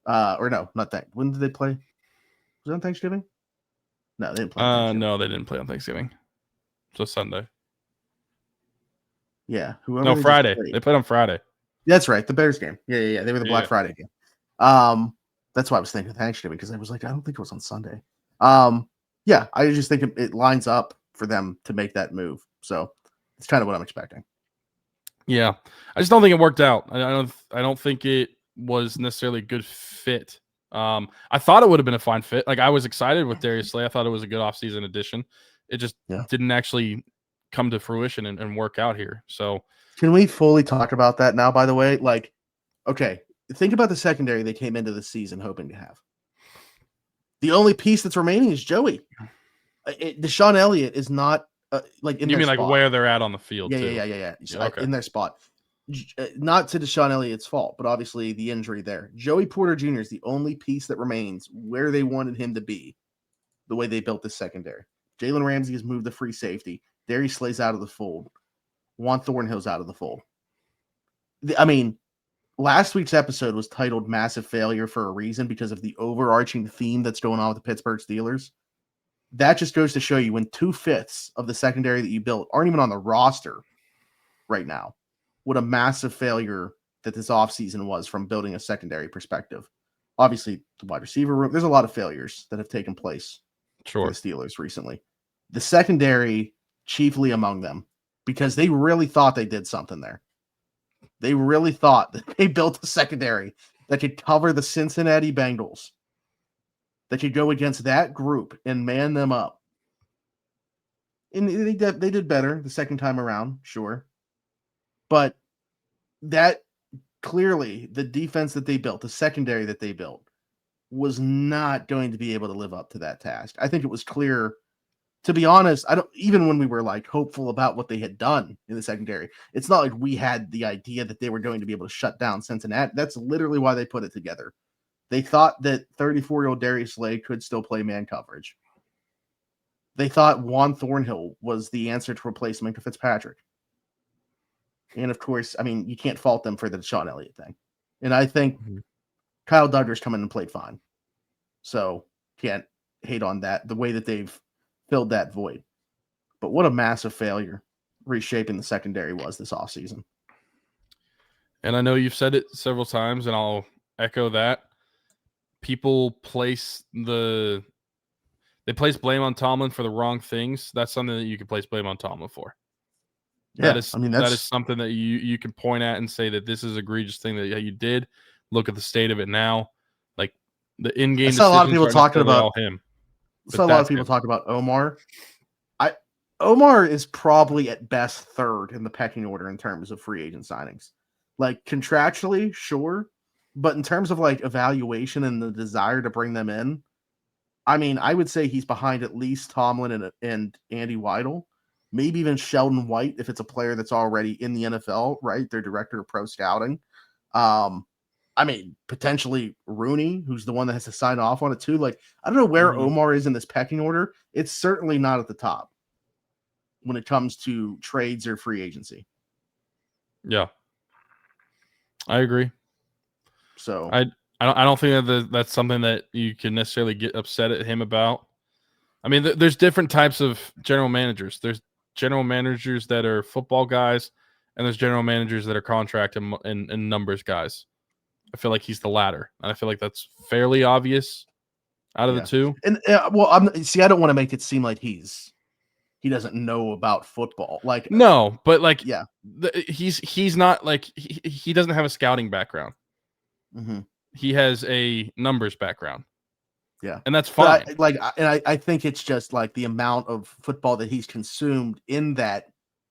Or no, not that. When did they play? Was it on Thanksgiving? No, they didn't play. No, they didn't play on Thanksgiving. So Sunday. Yeah, No, Friday. They played on Friday. That's right, the Bears game. Yeah. They were the Black Friday game. That's why I was thinking Thanksgiving because I was like, I don't think it was on Sunday. Yeah, I just think it lines up for them to make that move. So it's kind of what I'm expecting. Yeah, I just don't think it worked out. I don't think it was necessarily a good fit. I thought it would have been a fine fit. Like I was excited with Darius Slay. I thought it was a good offseason addition. It just didn't actually come to fruition and work out here. So can we fully talk about that now? By the way, like, okay, think about the secondary they came into the season hoping to have. The only piece that's remaining is Joey. Deshaun Elliott is not like in. You mean spot. like where they're at on the field? Yeah. Okay. In their spot. Not to Deshaun Elliott's fault, but obviously the injury there. Joey Porter Jr. is the only piece that remains where they wanted him to be. The way they built this secondary. Jalen Ramsey has moved to free safety. Darius Slay's out of the fold. Juan Thornhill's out of the fold. I mean, last week's episode was titled Massive Failure for a reason because of the overarching theme that's going on with the Pittsburgh Steelers. That just goes to show you when 2/5 of the secondary that you built aren't even on the roster right now, what a massive failure that this offseason was from building a secondary perspective. Obviously, the wide receiver room, there's a lot of failures that have taken place for the Steelers recently. The secondary, chiefly among them, because they really thought they did something there. They really thought that they built a secondary that could cover the Cincinnati Bengals, that could go against that group and man them up. And they did better the second time around, sure. But that clearly, the defense that they built, the secondary that they built, was not going to be able to live up to that task. I think it was clear. To be honest, even when we were like hopeful about what they had done in the secondary, it's not like we had the idea that they were going to be able to shut down Cincinnati. That's literally why they put it together. They thought that 34-year-old Darius Slay could still play man coverage. They thought Juan Thornhill was the answer to replace Minkah Fitzpatrick. And of course, I mean, you can't fault them for the Deshaun Elliott thing. And I think Kyle Duggar's come in and played fine. So can't hate on that, the way that they've filled that void. But what a massive failure reshaping the secondary was this offseason. And I know you've said it several times, and I'll echo that. People place blame on Tomlin for the wrong things. That's something that you can place blame on Tomlin for. Yeah, that is something that you can point at and say that this is an egregious thing that you did. Look at the state of it now. Like the in-game decisions. A lot of people talking about him. So a lot of people talk about Omar. Omar is probably at best third in the pecking order in terms of free agent signings. Like contractually, sure, but in terms of like evaluation and the desire to bring them in, I mean, I would say he's behind at least Tomlin and Andy Weidel, maybe even Sheldon White if it's a player that's already in the NFL, right? Their director of pro scouting. I mean, potentially Rooney, who's the one that has to sign off on it too. Like, I don't know where Omar is in this pecking order. It's certainly not at the top when it comes to trades or free agency. Yeah, I agree. So I don't think that's something that you can necessarily get upset at him about. I mean, there's different types of general managers. There's general managers that are football guys, and there's general managers that are contract and numbers guys. I feel like he's the latter, and I feel like that's fairly obvious out of the two. And well, I don't want to make it seem like he doesn't know about football. Like no, but like he's not like he doesn't have a scouting background. Mm-hmm. He has a numbers background. Yeah, and that's fine. I think it's just like the amount of football that he's consumed in that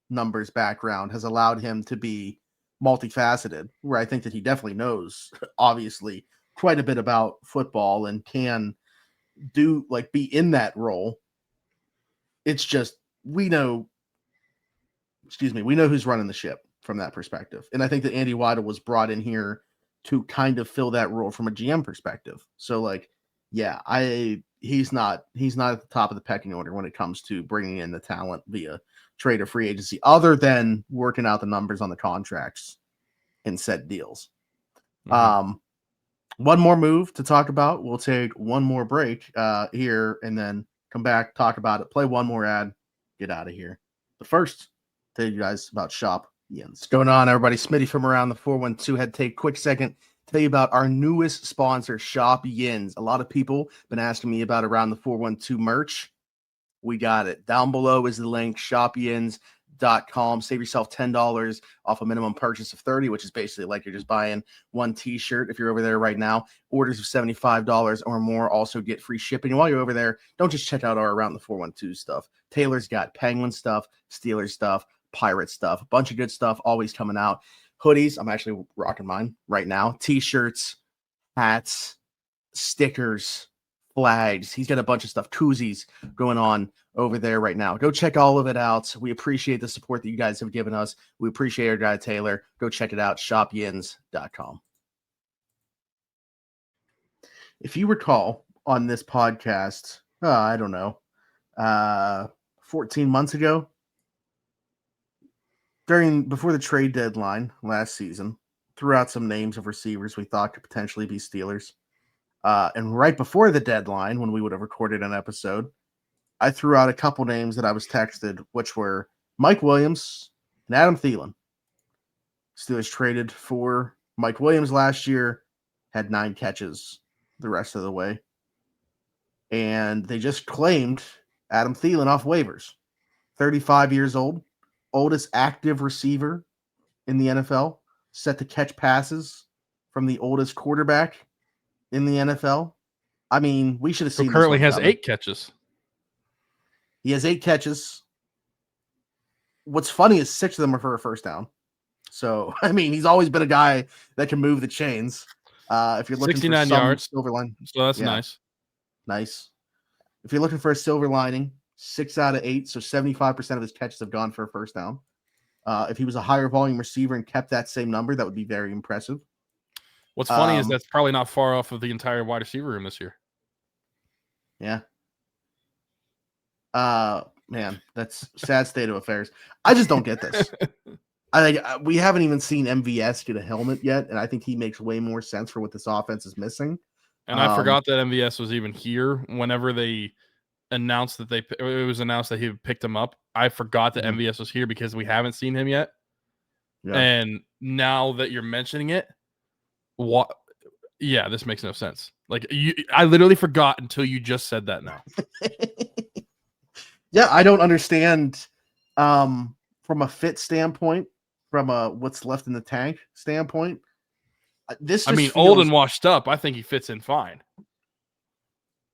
numbers background has allowed him to be multifaceted, where I think that he definitely knows, obviously, quite a bit about football and can be in that role. It's just we know who's running the ship from that perspective. And I think that Andy Weidl was brought in here to kind of fill that role from a GM perspective. So he's not at the top of the pecking order when it comes to bringing in the talent via trade or free agency, other than working out the numbers on the contracts and set deals. Mm-hmm. One more move to talk about. We'll take one more break here and then come back, talk about it, play one more ad, get out of here. But first, tell you guys about Shop Yins. What's going on, everybody? Smitty from around the 412 had to take a quick second to tell you about our newest sponsor, Shop Yins. A lot of people been asking me about around the 412 merch. We got it. Down below is the link, shopyins.com. Save yourself $10 off a minimum purchase of $30, which is basically like you're just buying one t-shirt if you're over there right now. Orders of $75 or more also get free shipping. And while you're over there, don't just check out our Around the 412 stuff. Taylor's got Penguin stuff, Steelers stuff, Pirate stuff, a bunch of good stuff always coming out. Hoodies, I'm actually rocking mine right now. T-shirts, hats, stickers, flags. He's got a bunch of stuff, koozies going on over there right now. Go check all of it out. We appreciate the support that you guys have given us. We appreciate our guy Taylor. Go check it out, shopyins.com. If you recall on this podcast, I don't know, 14 months ago, before the trade deadline last season, threw out some names of receivers we thought could potentially be Steelers. And right before the deadline, when we would have recorded an episode, I threw out a couple names that I was texted, which were Mike Williams and Adam Thielen. Steelers traded for Mike Williams last year, had 9 catches the rest of the way. And they just claimed Adam Thielen off waivers. 35 years old, oldest active receiver in the NFL, set to catch passes from the oldest quarterback in the NFL. I mean, we should have seen. Currently has 8 catches. He has 8 catches. What's funny is 6 of them are for a first down. So, I mean, he's always been a guy that can move the chains. If you're looking 69 for some yards, silver lining, so that's nice. Nice. If you're looking for a silver lining, 6 out of 8, so 75% of his catches have gone for a first down. If he was a higher volume receiver and kept that same number, that would be very impressive. What's funny is that's probably not far off of the entire wide receiver room this year. Yeah. Man, that's sad state of affairs. I just don't get this. We haven't even seen MVS get a helmet yet, and I think he makes way more sense for what this offense is missing. And I forgot that MVS was even here whenever they announced that it was announced that he picked him up. I forgot that MVS was here because we haven't seen him yet. Yeah. And now that you're mentioning it, this makes no sense. I literally forgot until you just said that now. Yeah, I don't understand from a fit standpoint, from a what's left in the tank standpoint. Old and washed up, I think he fits in fine.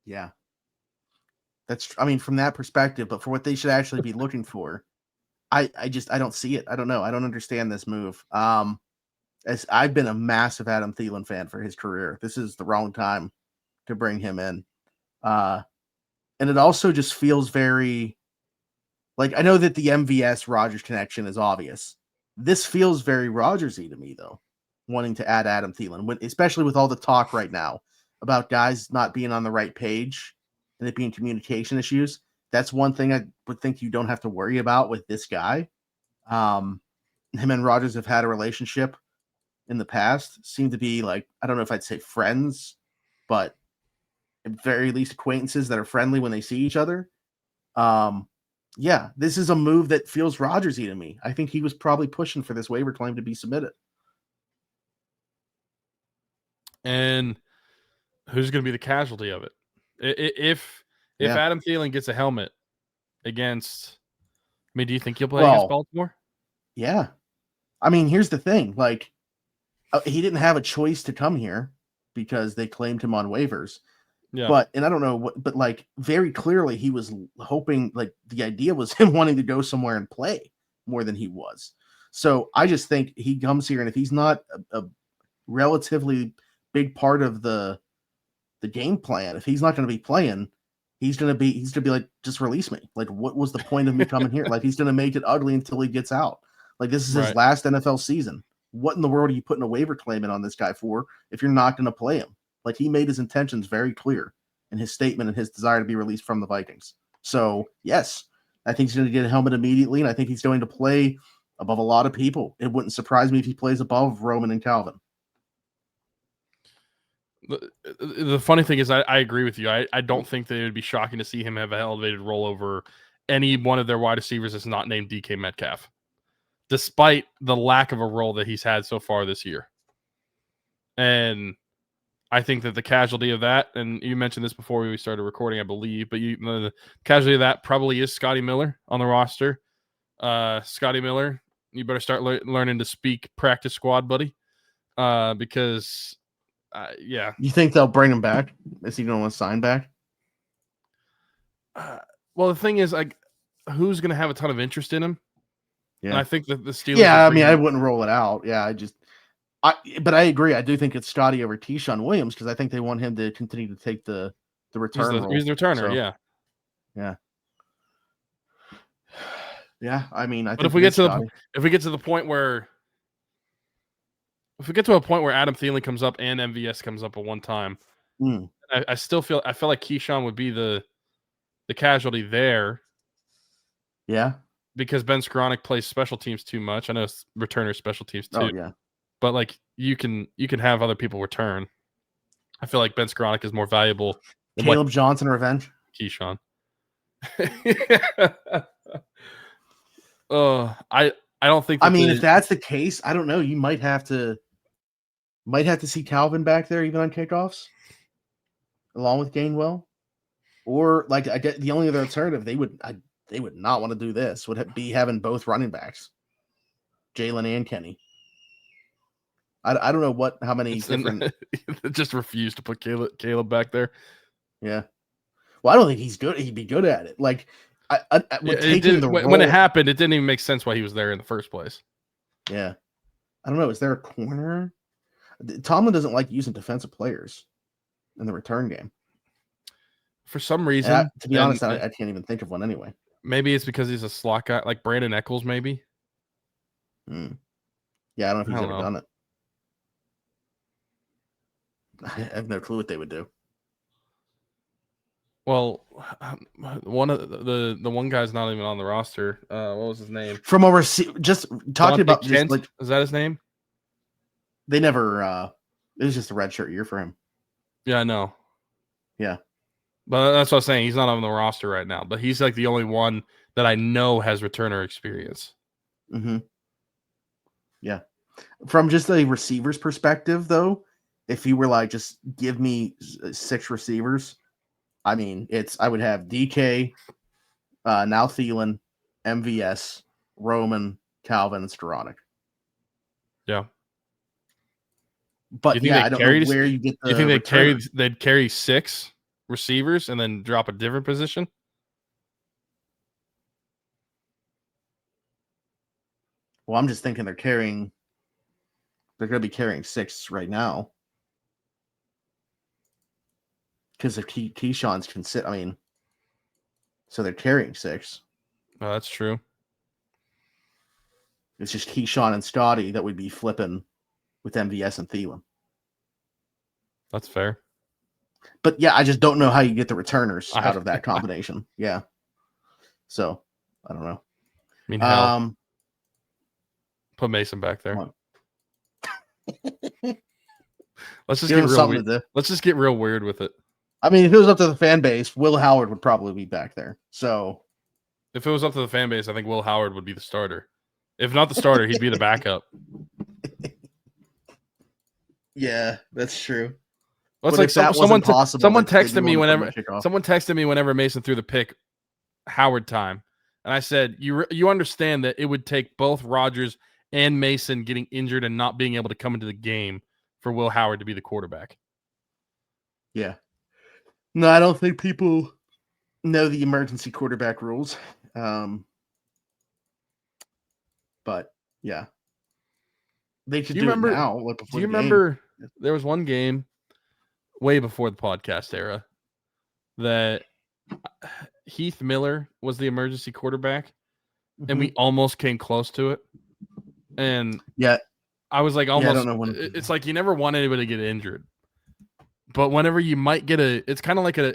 Yeah. From that perspective, but for what they should actually be looking for, I don't see it. I don't know. I don't understand this move. As I've been a massive Adam Thielen fan for his career. This is the wrong time to bring him in. And it also just feels very I know that the MVS Rodgers connection is obvious. This feels very Rodgers-y to me, though, wanting to add Adam Thielen, especially with all the talk right now about guys not being on the right page and it being communication issues. That's one thing I would think you don't have to worry about with this guy. Him and Rodgers have had a relationship in the past, seem to be I don't know if I'd say friends, but at very least acquaintances that are friendly when they see each other. Yeah, this is a move that feels Rodgers-y to me. I think he was probably pushing for this waiver claim to be submitted. And who's going to be the casualty of it? If Adam Thielen gets a helmet against, do you think he'll play against Baltimore? Yeah. Here's the thing. He didn't have a choice to come here because they claimed him on waivers. Yeah. But I don't know but very clearly he was hoping, the idea was him wanting to go somewhere and play more than he was. So I just think he comes here, and if he's not a relatively big part of the game plan, if he's not going to be playing, he's going to be like, just release me. Like, what was the point of me coming here? Like, he's going to make it ugly until he gets out. Like, this is his last NFL season. What in the world are you putting a waiver claim in on this guy for if you're not going to play him? Like, he made his intentions very clear in his statement and his desire to be released from the Vikings. So, yes, I think he's going to get a helmet immediately, and I think he's going to play above a lot of people. It wouldn't surprise me if he plays above Roman and Calvin. The funny thing is, I agree with you. I don't think that it would be shocking to see him have an elevated role over any one of their wide receivers that's not named DK Metcalf, despite the lack of a role that he's had so far this year. And I think that the casualty of that, and you mentioned this before we started recording, I believe, but the casualty of that probably is Scotty Miller on the roster. Scotty Miller, you better start learning to speak practice squad, buddy, because yeah. You think they'll bring him back? Is he going to want to sign back? Well, the thing is, like, who's going to have a ton of interest in him? Yeah, and I think that the Steelers. Yeah, I mean, I wouldn't roll it out. Yeah, but I agree. I do think it's Scotty over Keyshawn Williams because I think they want him to continue to take the return role. He's the returner, so, yeah. Yeah, I mean, but if we get to the point where Adam Thielen comes up and MVS comes up at one time, I feel like Keyshawn would be the casualty there. Yeah, because Ben Skoranek plays special teams too much. I know it's returner special teams too. Oh yeah, but like you can have other people return. I feel like Ben Skoranek is more valuable than Caleb Johnson revenge. Keyshawn. I don't think. I mean, if that's the case, I don't know. You might have to see Calvin back there even on kickoffs, along with Gainwell, or like I get the only other alternative they would not want to do this would be having both running backs, Jalen and Kenny. I don't know how many different. Just refuse to put Caleb back there. Yeah, well, I don't think he's good. He'd be good at it. Like when it happened, it didn't even make sense why he was there in the first place. Yeah, I don't know. Is there a corner? Tomlin doesn't like using defensive players in the return game. For some reason, to be honest, I can't even think of one anyway. Maybe it's because he's a slot guy, like Brandon Eccles, maybe. Yeah, I don't know if he's ever done it. I have no clue what they would do. Well, one of the one guy's not even on the roster. What was his name? From a receiver, just talking about Kent? Just like, is that his name? They never. It was just a redshirt year for him. Yeah, I know. Yeah, but that's what I'm saying. He's not on the roster right now, but he's like the only one that I know has returner experience. Mm-hmm. Yeah, from just a receiver's perspective, though, if you were like, just give me 6 receivers. I mean, I would have DK, now Thielen, MVS, Roman, Calvin, and Skoranek. Yeah. But I don't know where you get the. You think they'd carry 6 receivers and then drop a different position? Well, I'm just thinking they're going to be carrying 6 right now. Because if Keyshawn's can sit, I mean, so they're carrying 6. Oh, that's true. It's just Keyshawn and Scotty that would be flipping with MVS and Thielen. That's fair. But yeah, I just don't know how you get the returners out of that combination. Yeah. So I don't know. I mean, put Mason back there. Let's just get real weird with it. I mean, if it was up to the fan base, Will Howard would probably be back there. So if it was up to the fan base, I think Will Howard would be the starter. If not the starter, he'd be the backup. Yeah, that's true. Well, it's like someone texted me whenever Mason threw the pick, Howard time, and I said, "You understand that it would take both Rodgers and Mason getting injured and not being able to come into the game for Will Howard to be the quarterback." Yeah. No, I don't think people know the emergency quarterback rules. But Yeah. They could Do you do remember? it now. Like Do before you the game. remember there was one game way before the podcast era that Heath Miller was the emergency quarterback, and we almost came close to it. And Yeah, I was like, I almost. don't know when It's like you never want anybody to get injured, but whenever you might get it's kind of like an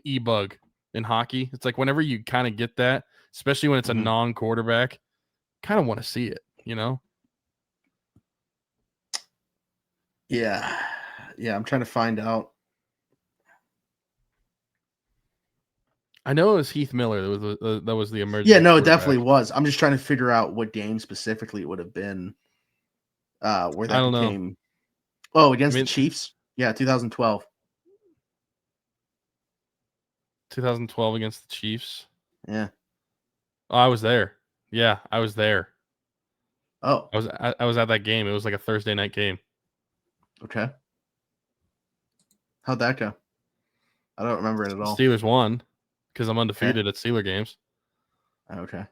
e-bug in hockey. It's like whenever you kind of get that, especially when it's a non-quarterback, kind of want to see it, you know? Yeah. Yeah, I'm trying to find out. I know it was Heath Miller that was the emergency. Yeah, no, it definitely was. I'm just trying to figure out what game specifically it would have been where that became. Oh, against the Chiefs? Yeah, 2012. 2012 against the Chiefs. Yeah. Oh, I was there. Yeah, I was there. Oh. I was at that game. It was like a Thursday night game. Okay. How'd that go? I don't remember it at all. Steelers won because I'm undefeated at Steeler games. Okay.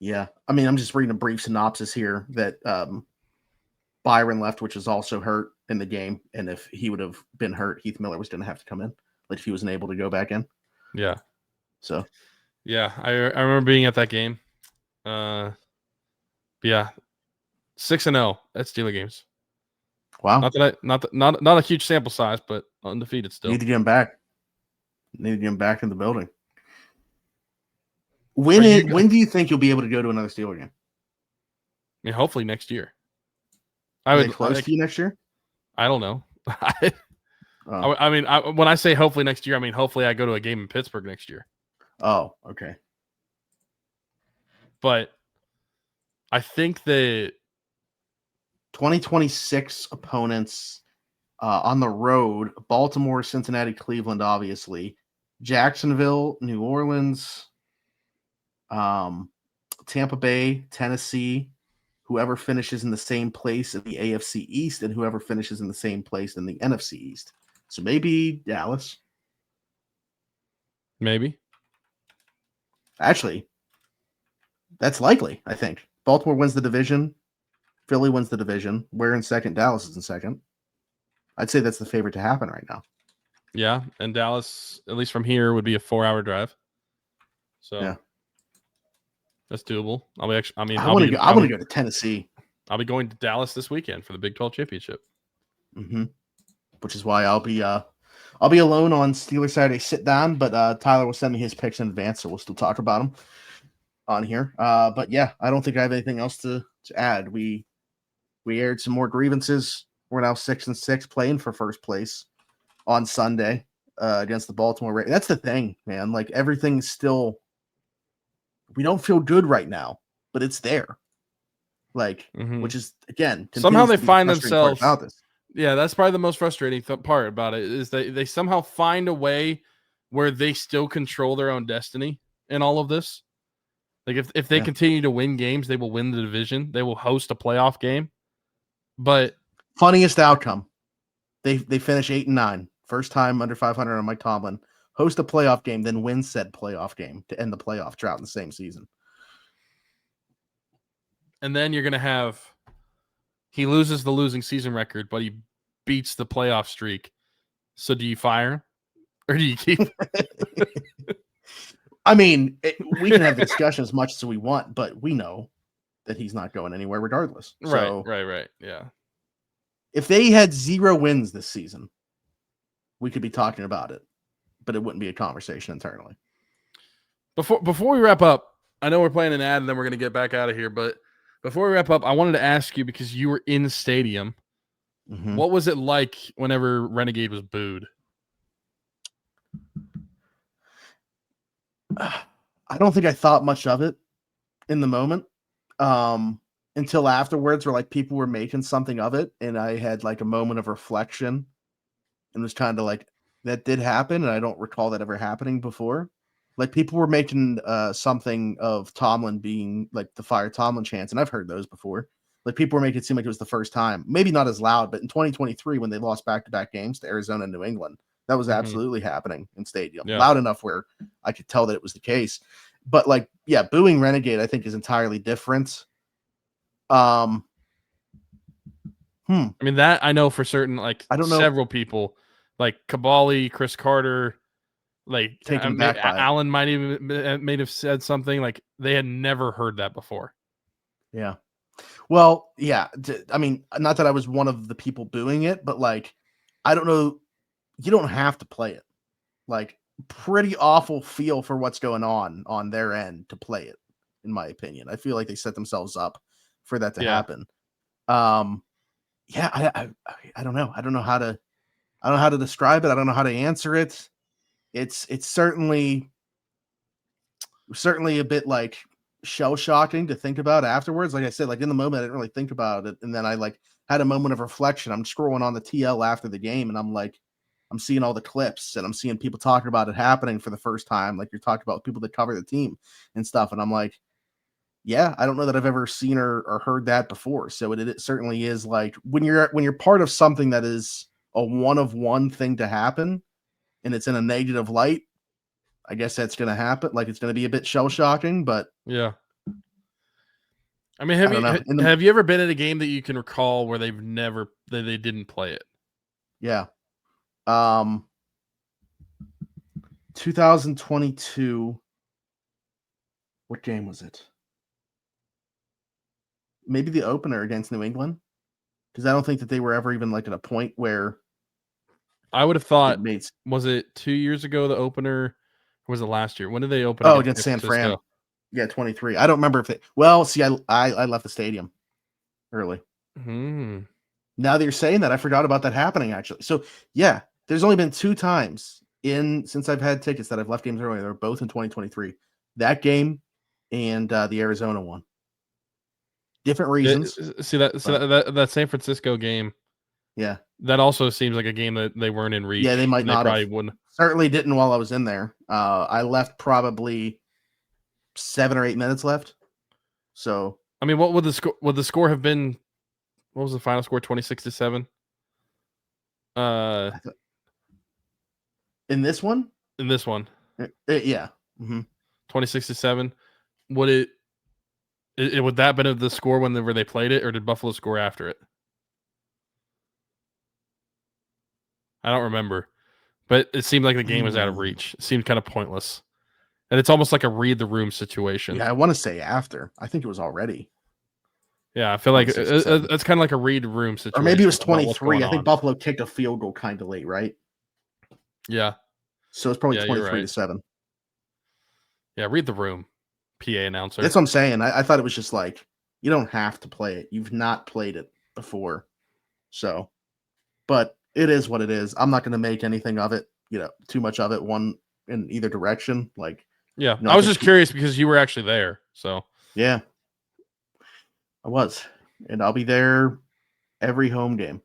Yeah. I mean, I'm just reading a brief synopsis here that Byron left, which was also hurt in the game. And if he would have been hurt, Heath Miller was going to have to come in. Like if he wasn't able to go back in. Yeah. So. Yeah, I remember being at that game. Yeah. 6-0 at Steeler games. Wow. Not a huge sample size, but undefeated still. Need to get him back. Need to get him back in the building. When do you think you'll be able to go to another Steeler game? I mean, hopefully next year. Are they close to you next year? I don't know. I mean, when I say hopefully next year, I mean hopefully I go to a game in Pittsburgh next year. Oh, okay. But I think that 2026 opponents on the road: Baltimore, Cincinnati, Cleveland, obviously, Jacksonville, New Orleans, Tampa Bay, Tennessee, whoever finishes in the same place in the AFC East, and whoever finishes in the same place in the NFC East. So maybe Dallas. Maybe. Actually, that's likely, I think. Baltimore wins the division. Philly wins the division. We're in second. Dallas is in second. I'd say that's the favorite to happen right now. Yeah, and Dallas, at least from here, would be a 4-hour drive. So yeah, that's doable. I want to go to Tennessee. I'll be going to Dallas this weekend for the Big 12 championship. Mm-hmm. Which is why I'll be alone on Steelers Saturday sit down. But Tyler will send me his picks in advance, so we'll still talk about them on here. But yeah, I don't think I have anything else to add. We aired some more grievances. We're now 6-6, playing for first place on Sunday against the Baltimore Ravens. That's the thing, man. Like everything's still. We don't feel good right now, but it's there. Like, which is again somehow they find themselves. About this. Yeah, that's probably the most frustrating part about it is they somehow find a way where they still control their own destiny in all of this. Like if they continue to win games, they will win the division. They will host a playoff game. But funniest outcome, they finish 8-9, first time under 500 on Mike Tomlin. Host a playoff game, then win said playoff game to end the playoff drought in the same season. And then you're gonna have he loses the losing season record, but he beats the playoff streak. So do you fire him or do you keep? I mean, we can have the discussion as much as we want, but we know that he's not going anywhere regardless. Right. Yeah. If they had 0 wins this season, we could be talking about it, but it wouldn't be a conversation internally. Before we wrap up, I know we're playing an ad and then we're going to get back out of here, but before we wrap up, I wanted to ask you, because you were in the stadium, what was it like whenever Renegade was booed? I don't think I thought much of it in the moment until afterwards, where like people were making something of it, and I had like a moment of reflection and was kind of like, that did happen, and I don't recall that ever happening before. Like people were making something of Tomlin being like the fire Tomlin chants, and I've heard those before. Like people were making it seem like it was the first time, maybe not as loud, but in 2023 when they lost back-to-back games to Arizona and New England, that was absolutely happening in stadium, loud enough where I could tell that it was the case. but like, yeah, booing Renegade, I think, is entirely different. I mean, that I know for certain, like, I don't know. several people, like Kabali, Chris Carter, like Taken back by it. Allen might have said something, like they had never heard that before. Yeah. Well, yeah. I mean, not that I was one of the people booing it, but like, I don't know. You don't have to play it. Like, pretty awful feel for what's going on their end to play it, in my opinion. I feel like they set themselves up for that to happen. Yeah, I don't know. I don't know how to describe it. I don't know how to answer it. It's certainly a bit like shell shocking to think about afterwards. Like I said, like in the moment, I didn't really think about it, and then I like had a moment of reflection. I'm scrolling on the TL after the game, and I'm like, I'm seeing all the clips, and I'm seeing people talking about it happening for the first time. Like you're talking about people that cover the team and stuff, and I'm like, yeah, I don't know that I've ever seen or heard that before. So it certainly is like when you're part of something that is a one of one thing to happen, and it's in a negative light. I guess that's going to happen. Like it's going to be a bit shell shocking, but yeah. I mean, have you ever been at a game that you can recall where they didn't play it? Yeah. 2022. What game was it? Maybe the opener against New England, because I don't think that they were ever even like at a point where I would have thought. Was it 2 years ago the opener? Or was it last year? When did they open? Against San Fran. Yeah, 23. I don't remember if they. Well, see, I left the stadium early. Now that you're saying that, I forgot about that happening actually. So yeah, there's only been 2 times since I've had tickets that I've left games early. They were both in 2023. That game and the Arizona one. Different reasons. That San Francisco game. Yeah. That also seems like a game that they weren't in reach. Yeah, they might not. Probably wouldn't. Certainly didn't while I was in there. I left probably 7 or 8 minutes left. So I mean, what would the score have been? What was the final score? 26-7. In this one. Yeah. 26-7. Would it would that have been the score whenever they played it, or did Buffalo score after it? I don't remember, but it seemed like the game was out of reach. It seemed kind of pointless, and it's almost like a read the room situation. Yeah, I want to say after. I think it was already. Yeah, I feel like it's kind of like a read the room situation. Or maybe it was 23. I think Buffalo kicked a field goal kind of late, right? Yeah. So it's probably 23-7. Yeah, read the room. PA announcer. That's what I'm saying. I thought it was just like, you don't have to play it. You've not played it before. So, but it is what it is. I'm not going to make anything of it, too much of it one in either direction. Like, yeah, I was just curious because you were actually there. So, yeah, I was, and I'll be there every home game.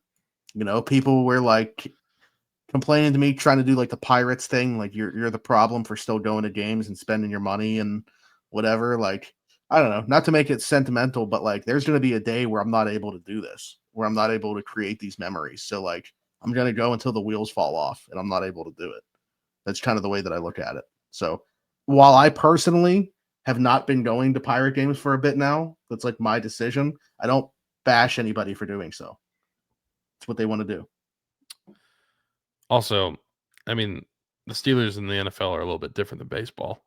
People were like complaining to me, trying to do like the Pirates thing. Like you're the problem for still going to games and spending your money and whatever. Like, I don't know, not to make it sentimental, but like there's going to be a day where I'm not able to do this, where I'm not able to create these memories. So like, I'm going to go until the wheels fall off and I'm not able to do it. That's kind of the way that I look at it. So while I personally have not been going to Pirate games for a bit now, that's like my decision. I don't bash anybody for doing so. It's what they want to do. Also, I mean, the Steelers in the NFL are a little bit different than baseball.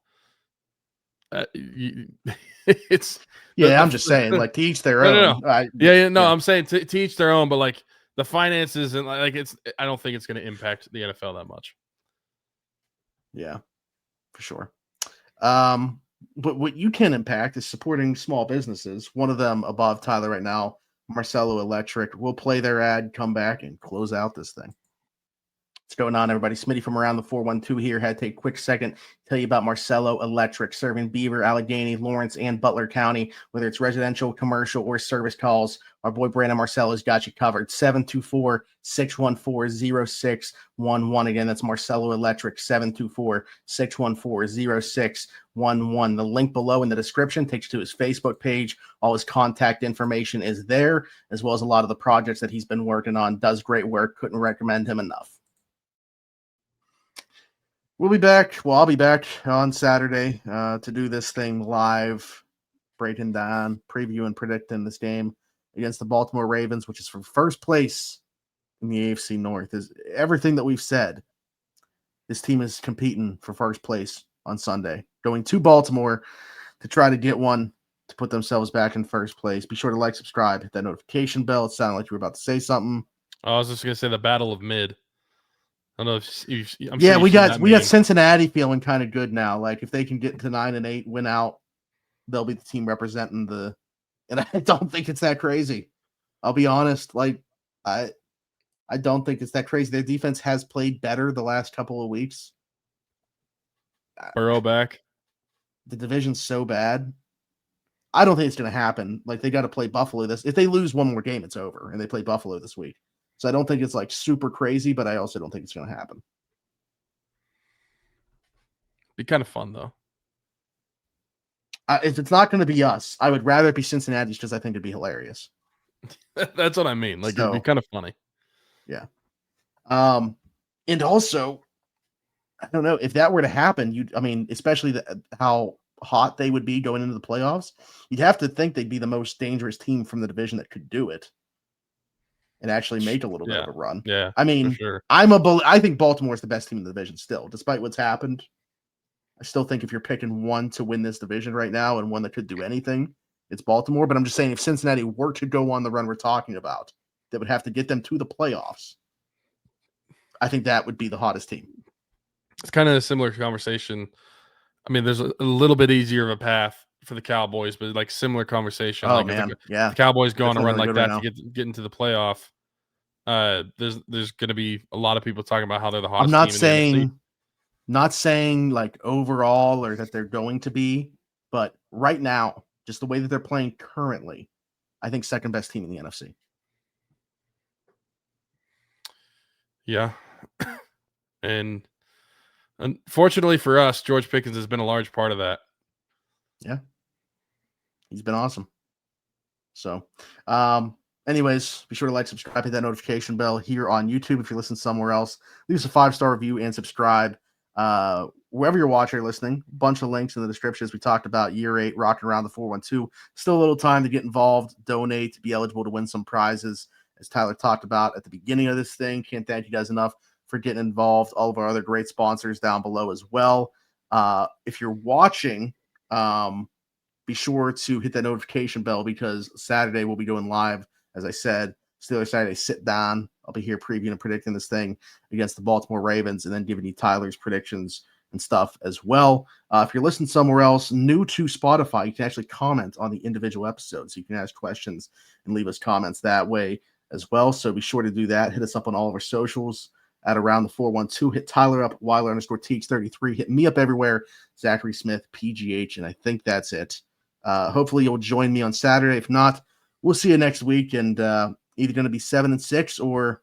It's I'm just saying, like, to each their own. No. I'm saying to each their own, but like the finances and like I don't think it's going to impact the NFL that much. Yeah, for sure. But what you can impact is supporting small businesses. One of them above Tyler right now, Marcelo Electric, will play their ad, come back, and close out this thing. What's going on, everybody? Smitty from around the 412 here. Had to take a quick second to tell you about Marcelo Electric, serving Beaver, Allegheny, Lawrence, and Butler County. Whether it's residential, commercial, or service calls, our boy Brandon Marcelo's got you covered. 724-614-0611. Again, that's Marcelo Electric, 724-614-0611. The link below in the description takes you to his Facebook page. All his contact information is there, as well as a lot of the projects that he's been working on. Does great work. Couldn't recommend him enough. We'll be back. Well, I'll be back on Saturday to do this thing live, breaking down, previewing, predicting this game against the Baltimore Ravens, which is for first place in the AFC North. Is everything that we've said. This team is competing for first place on Sunday, going to Baltimore to try to get one to put themselves back in first place. Be sure to like, subscribe, hit that notification bell. It sounded like you were about to say something. I was just gonna say the Battle of Mid. I don't know if I'm yeah, sure we got Cincinnati feeling kind of good now. Like if they can get to 9-8, win out, they'll be the team representing the. And I don't think it's that crazy. I'll be honest. Like I don't think it's that crazy. Their defense has played better the last couple of weeks. Burrow back. The division's so bad. I don't think it's going to happen. Like they got to play Buffalo this. If they lose one more game, it's over, and they play Buffalo this week. So I don't think it's like super crazy, but I also don't think it's going to happen. Be kind of fun though. If it's not going to be us, I would rather it be Cincinnati's because I think it'd be hilarious. That's what I mean. Like it'd be kind of funny. Yeah. And also, I don't know if that were to happen. Especially how hot they would be going into the playoffs. You'd have to think they'd be the most dangerous team from the division that could do it and actually make a little bit of a run. Yeah. I mean, sure. I think Baltimore is the best team in the division still, despite what's happened. I still think if you're picking one to win this division right now and one that could do anything, it's Baltimore. But I'm just saying if Cincinnati were to go on the run we're talking about, that would have to get them to the playoffs. I think that would be the hottest team. It's kind of a similar conversation. I mean, there's a little bit easier of a path for the Cowboys, but like similar conversation. Oh, like man. if Yeah. the Cowboys go on a run Definitely like really that good to get into the playoff, there's going to be a lot of people talking about how they're the I'm hottest team in the NFC. Not saying like overall or that they're going to be, but right now, just the way that they're playing currently, I think second best team in the NFC. Yeah. And unfortunately for us, George Pickens has been a large part of that. Yeah. He's been awesome. So, anyways, be sure to like, subscribe, hit that notification bell here on YouTube. If you listen somewhere else, leave us a 5-star review and subscribe. Wherever you're watching or listening, bunch of links in the description as we talked about year 8, rocking around the 412. Still a little time to get involved, donate, to be eligible to win some prizes, as Tyler talked about at the beginning of this thing. Can't thank you guys enough for getting involved. All of our other great sponsors down below as well. If you're watching, be sure to hit that notification bell because Saturday we'll be going live. As I said, Steelers Saturday sit down. I'll be here previewing and predicting this thing against the Baltimore Ravens and then giving you Tyler's predictions and stuff as well. If you're listening somewhere else, new to Spotify, you can actually comment on the individual episodes. So you can ask questions and leave us comments that way as well. So be sure to do that. Hit us up on all of our socials at Around the 412. Hit Tyler up, Weiler_Teach33. Hit me up everywhere, Zachary Smith, PGH, and I think that's it. Hopefully you'll join me on Saturday. If not, we'll see you next week, and either going to be 7-6 or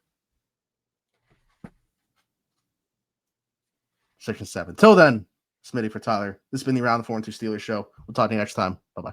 6-7. Till then, Smitty for Tyler. This has been the Around the 412 Steelers show. We'll talk to you next time. Bye-bye.